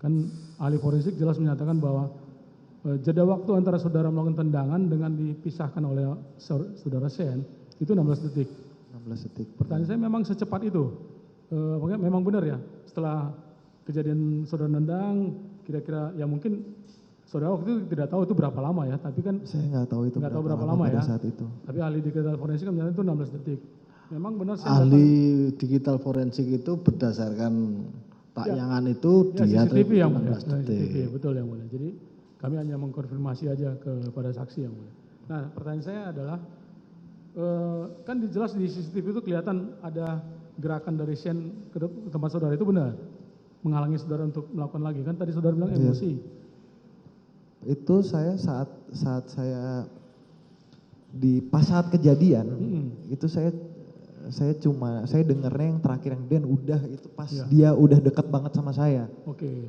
Kan ahli forensik jelas menyatakan bahwa jeda waktu antara saudara melakukan tendangan dengan dipisahkan oleh saudara Shane itu 16 detik. 16 detik. Pertanyaan saya memang secepat itu. Memang benar ya. Setelah kejadian saudara nendang, kira-kira ya mungkin saudara waktu itu tidak tahu itu berapa lama ya, tapi kan saya nggak tahu itu berapa lama ya. Saat itu. Tapi ahli digital forensik kan menyatakan itu 16 detik. Memang benar ahli digital forensik itu berdasarkan tayangan itu dia CCTV yang 16 detik. CCTV, betul yang mulia. Jadi kami hanya mengkonfirmasi aja kepada saksi yang mulia. Nah, pertanyaan saya adalah kan jelas di CCTV itu kelihatan ada gerakan dari Shane ke tempat saudara, itu benar? Menghalangi saudara untuk melakukan lagi, kan tadi saudara bilang emosi. Itu saya saat saya pas saat kejadian itu saya dengarnya yang terakhir yang Dan udah itu pas dia udah dekat banget sama saya. Oke.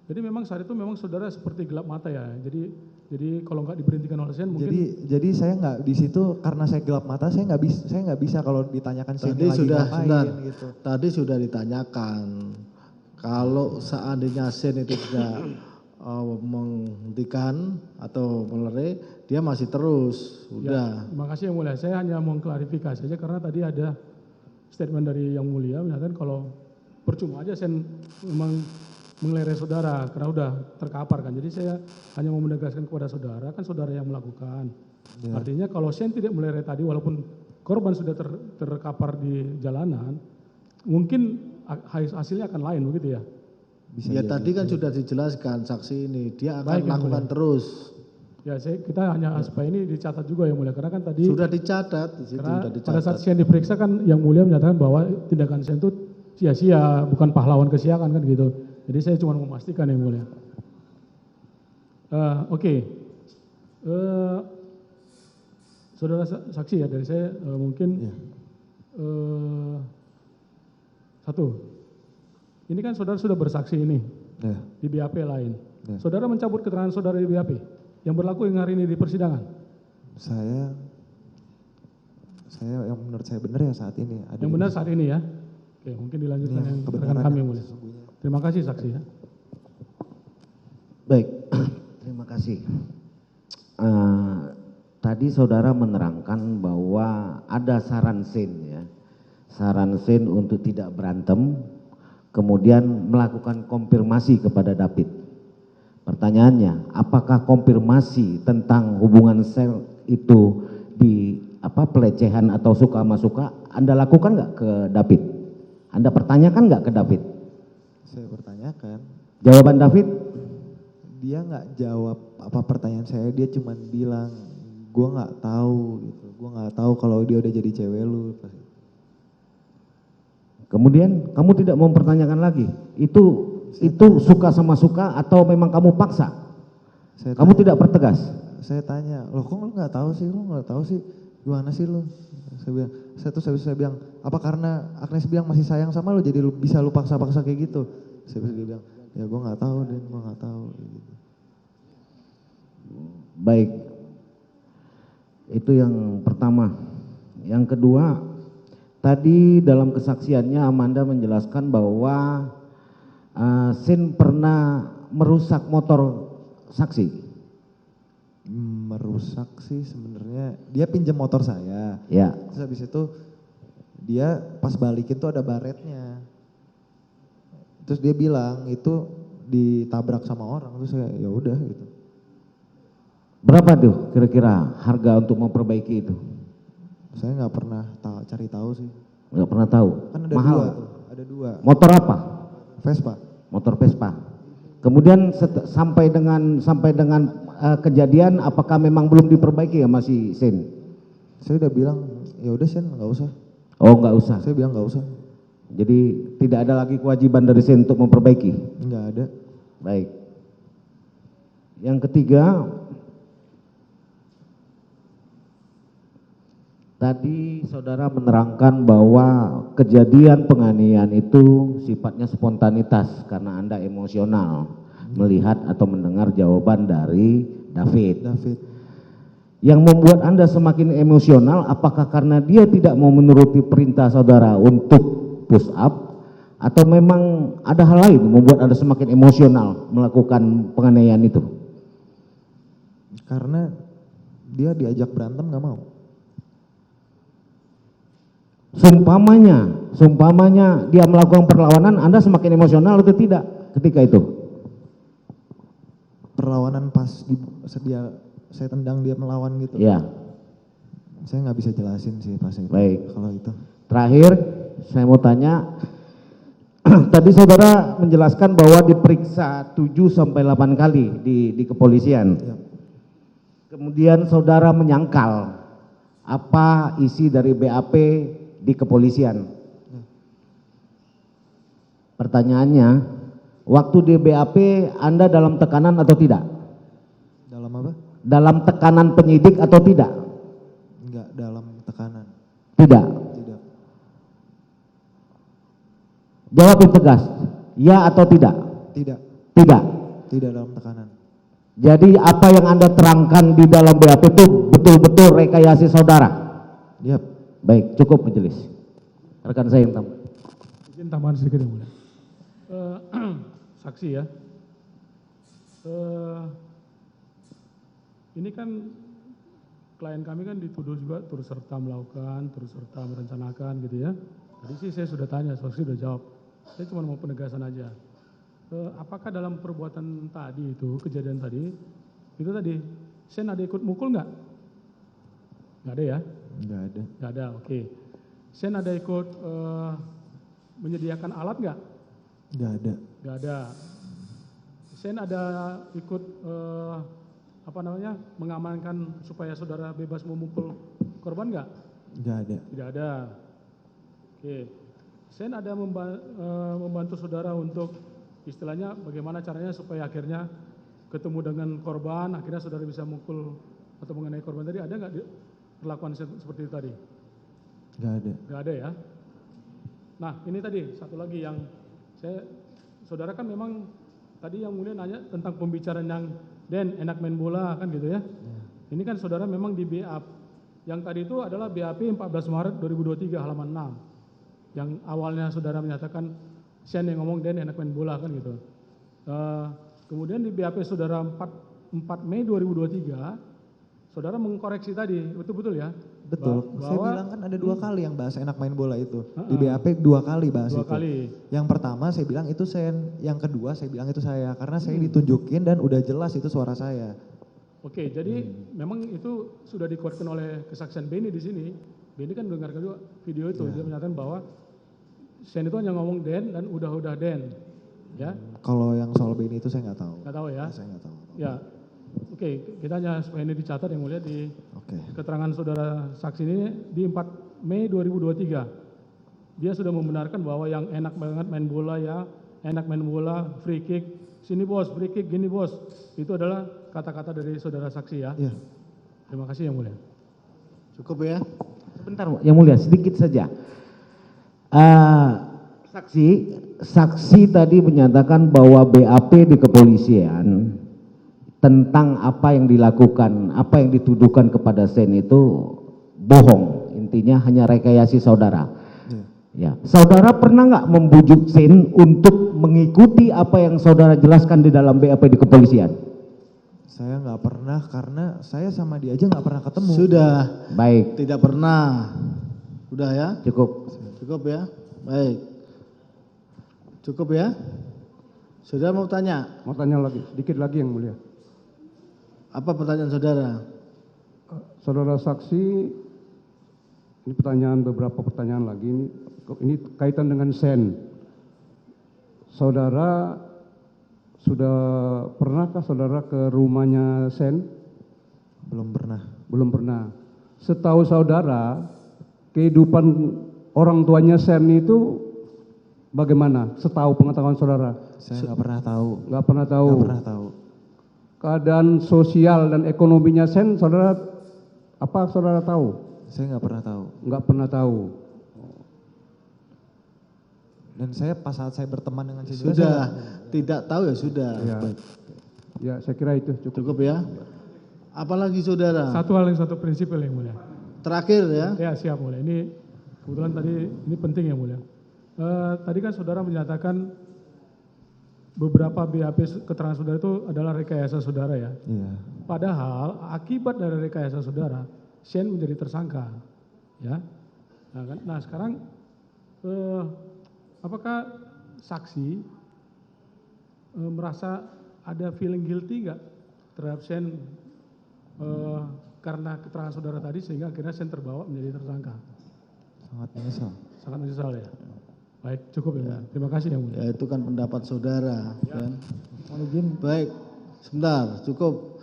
Jadi memang saat itu memang saudara seperti gelap mata ya. Jadi kalau nggak diberhentikan oleh Shane mungkin. Jadi saya nggak di situ karena saya gelap mata saya nggak bisa kalau ditanyakan Shane lagi ngapain gitu. Tadi sudah ditanyakan Kalau seandainya Sen itu tidak menghentikan atau melerai, dia masih terus. Udah. Ya, terima kasih Yang Mulia. Saya hanya mau klarifikasi saja karena tadi ada statement dari Yang Mulia menyatakan kalau percuma aja Sen memang melerai saudara karena udah terkapar kan. Jadi saya hanya mau menegaskan kepada saudara, kan saudara yang melakukan. Ya. Artinya kalau Sen tidak melerai tadi walaupun korban sudah terkapar di jalanan, mungkin hasilnya akan lain begitu ya. Bisa Ya jadi. tadi kan sudah dijelaskan saksi ini, dia akan Baik, Yang lakukan Mulia. terus. Ya, kita hanya supaya ini dicatat juga Yang Mulia karena kan tadi Sudah dicatat, di situ karena sudah pada saat dicatat. Sen diperiksa kan Yang Mulia menyatakan bahwa tindakan Sen itu sia-sia, bukan pahlawan kesiakan kan gitu. Jadi saya cuma memastikan Yang Mulia. Oke. Saudara saksi ya dari saya mungkin Ya. satu. Ini kan saudara sudah bersaksi ini Ya. di BAP lain. Ya. Saudara mencabut keterangan saudara di BAP yang berlaku yang hari ini di persidangan. Saya yang menurut saya benar ya saat ini. Ada Yang benar saat ini ya. Oke, mungkin dilanjutkan Ini yang kebenaran rekan kami yang Mulia. sesungguhnya. Terima kasih saksi ya. Baik, terima kasih. Tadi saudara menerangkan bahwa ada saran Sen ya, saran Sen untuk tidak berantem, kemudian melakukan konfirmasi kepada David. Pertanyaannya, apakah konfirmasi tentang hubungan sel itu di pelecehan atau suka sama suka Anda lakukan nggak ke David? Anda pertanyakan nggak ke David? Saya pertanyakan, Jawaban David? dia nggak jawab apa pertanyaan saya, dia cuma bilang, gue nggak tahu gitu, gue nggak tahu kalau dia udah jadi cewek lu. Kemudian kamu tidak mau mempertanyakan lagi, itu suka sama suka atau memang kamu paksa? Kamu tidak pertegas? Saya tanya, loh kok lu nggak tahu sih, gimana sih lu? Saya bilang, apa karena Agnes bilang masih sayang sama lu, jadi lu bisa lu paksa-paksa kayak gitu? Dia bilang, ya gue nggak tahu, Dan gue nggak tahu. Gitu. Baik, itu yang pertama. Yang kedua, tadi dalam kesaksiannya Amanda menjelaskan bahwa Sen pernah merusak motor saksi. Merusak sih sebenarnya, dia pinjam motor saya. Ya. Terus habis itu dia pas balikin tuh ada baretnya. Terus dia bilang itu ditabrak sama orang, terus saya ya udah gitu. Berapa tuh kira-kira harga untuk memperbaiki itu? Saya nggak pernah cari tahu sih. Nggak pernah tahu. Kan ada Mahal. dua tuh, ada dua. Motor apa? Vespa. Motor Vespa. Kemudian sampai dengan kejadian, apakah memang belum diperbaiki ya masih Sen? Saya udah bilang ya udah Sen nggak usah. Oh nggak usah. Saya bilang nggak usah. Jadi tidak ada lagi kewajiban dari Sen untuk memperbaiki. Nggak ada. Baik. Yang ketiga, tadi saudara menerangkan bahwa kejadian penganiayaan itu sifatnya spontanitas karena Anda emosional melihat atau mendengar jawaban dari David. Yang membuat Anda semakin emosional apakah karena dia tidak mau menuruti perintah saudara untuk push up atau memang ada hal lain membuat Anda semakin emosional melakukan penganiayaan itu? Karena dia diajak berantem nggak mau. Sumpamanya dia melakukan perlawanan, Anda semakin emosional atau tidak ketika itu? Perlawanan pas saya tendang dia melawan gitu. Ya. Saya nggak bisa jelasin sih pas itu. Baik. Kalau itu. Terakhir, saya mau tanya, tadi saudara menjelaskan bahwa diperiksa 7 sampai 8 kali di kepolisian. Ya. Kemudian saudara menyangkal apa isi dari BAP di kepolisian. Pertanyaannya, waktu di BAP Anda dalam tekanan atau tidak? Dalam apa? Dalam tekanan penyidik atau tidak? Enggak, dalam tekanan. Tidak. Tidak. Jawab yang tegas, ya atau tidak? Tidak. Tidak. Tidak dalam tekanan. Jadi apa yang Anda terangkan di dalam BAP itu betul-betul rekayasa saudara? Yap. Baik, cukup majelis. Rekan saya yang tambah. Izin tambahan sedikit yang mulia. saksi ya. Ini kan klien kami kan dituduh juga turut serta melakukan, turut serta merencanakan gitu ya. Tadi sih saya sudah tanya, saksi sudah jawab. Saya cuma mau penegasan aja. Apakah dalam perbuatan tadi itu, kejadian tadi, itu tadi, Sen ada ikut mukul nggak? Nggak ada ya? Nggak ada. Nggak ada, oke. Sen ada ikut menyediakan alat nggak? Nggak ada. Nggak ada. Sen ada ikut mengamankan supaya saudara bebas memukul korban nggak? Nggak ada. Tidak ada. Oke. Sen ada membantu saudara untuk istilahnya bagaimana caranya supaya akhirnya ketemu dengan korban, akhirnya saudara bisa mukul atau mengenai korban tadi, ada nggak perlakuan seperti itu tadi? Nggak ada. Nggak ada ya. Nah ini tadi satu lagi yang saudara kan memang tadi yang mulia nanya tentang pembicaraan yang Den enak main bola kan gitu ya. Ini kan saudara memang di BAP. Yang tadi itu adalah BAP 14 Maret 2023 halaman 6. Yang awalnya saudara menyatakan Sen yang ngomong Den enak main bola kan gitu. Kemudian di BAP saudara 4 Mei 2023 saudara mengkoreksi tadi, betul-betul ya? Betul. Bahwa, Saya bilang kan ada 2 kali yang bahas enak main bola itu. Di BAP 2 kali bahas 2 itu. kali. Yang pertama saya bilang itu Sen, yang kedua saya bilang itu saya. Karena saya ditunjukin dan udah jelas itu suara saya. Oke, jadi memang itu sudah dikuatkan oleh kesaksian Benny di sini. Benny kan mendengarkan juga video itu, dia menyatakan bahwa Sen itu hanya ngomong Den dan udah Den. Ya. Kalau yang soal Benny itu saya nggak tahu. Nggak tahu ya? Saya nggak tahu. Ya. Oke, kita hanya supaya ini dicatat yang mulia di keterangan saudara saksi ini di 4 Mei 2023. Dia sudah membenarkan bahwa yang enak banget main bola ya, enak main bola, free kick, sini bos, free kick, gini bos. Itu adalah kata-kata dari saudara saksi ya. Iya. Terima kasih yang mulia. Cukup ya? Sebentar yang mulia, sedikit saja. Saksi tadi menyatakan bahwa BAP di kepolisian tentang apa yang dilakukan, apa yang dituduhkan kepada Sen itu bohong, intinya hanya rekayasa saudara. Ya, saudara pernah nggak membujuk Sen untuk mengikuti apa yang saudara jelaskan di dalam BAP di kepolisian? Saya nggak pernah karena saya sama dia aja nggak pernah ketemu. Sudah. Baik. Tidak pernah. Udah ya? Cukup. Cukup ya? Baik. Cukup ya? Saudara mau tanya? Mau tanya lagi, sedikit lagi yang mulia. Apa pertanyaan saudara? Saudara saksi, ini beberapa pertanyaan lagi, ini kaitan dengan Sen. Saudara sudah pernahkah saudara ke rumahnya Sen? Belum pernah. Belum pernah. Setahu saudara, kehidupan orang tuanya Sen itu bagaimana? Setahu pengetahuan saudara? Saya nggak pernah tahu. Nggak pernah tahu. Nggak pernah tahu. Keadaan sosial dan ekonominya Sen, saudara tahu? Saya nggak pernah tahu. Nggak pernah tahu. Dan saya pas saat saya berteman dengan si Sudah. Tidak tahu ya sudah. Ya. Baik. Ya, saya kira itu cukup. Cukup ya? Apalagi saudara? Satu prinsipil yang mulia. Terakhir ya? Ya siap mulia. Ini kebetulan tadi ini penting yang mulia. Tadi kan saudara menyatakan beberapa BAP keterangan saudara itu adalah rekayasa saudara ya. Iya. Padahal akibat dari rekayasa saudara, Sen menjadi tersangka, ya. Nah sekarang apakah saksi merasa ada feeling guilty nggak terhadap Sen karena keterangan saudara tadi sehingga akhirnya Sen terbawa menjadi tersangka? Sangat menyesal. Sangat menyesal ya. Baik, cukup ya. Terima kasih yang mulia. Ya itu kan pendapat saudara. Ya. Kan? Mohon izin. Baik, sebentar, cukup.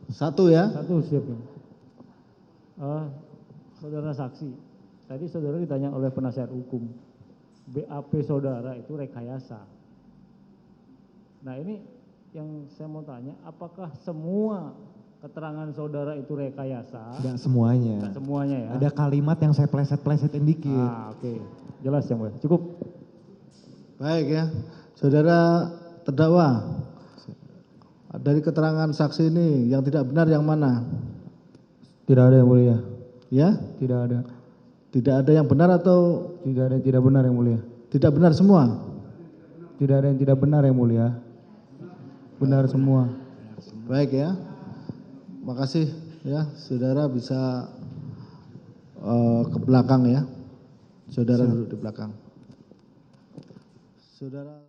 Satu ya? Satu siap ya. Saudara saksi, tadi saudara ditanya oleh penasihat hukum, BAP saudara itu rekayasa. Nah ini yang saya mau tanya, apakah semua keterangan saudara itu rekayasa? Enggak semuanya. Enggak semuanya ya. Ada kalimat yang saya pleset-plesetin dikit. Oke. Jelas yang mulia. Cukup. Baik ya. Saudara terdakwa, dari keterangan saksi ini yang tidak benar yang mana? Tidak ada yang mulia. Ya? Tidak ada. Tidak ada yang benar atau? Tidak ada yang tidak benar yang mulia. Tidak benar semua? Tidak ada yang tidak benar yang mulia. Benar semua. Baik ya. Makasih ya, saudara bisa ke belakang ya. Saudara duduk di belakang. Saudara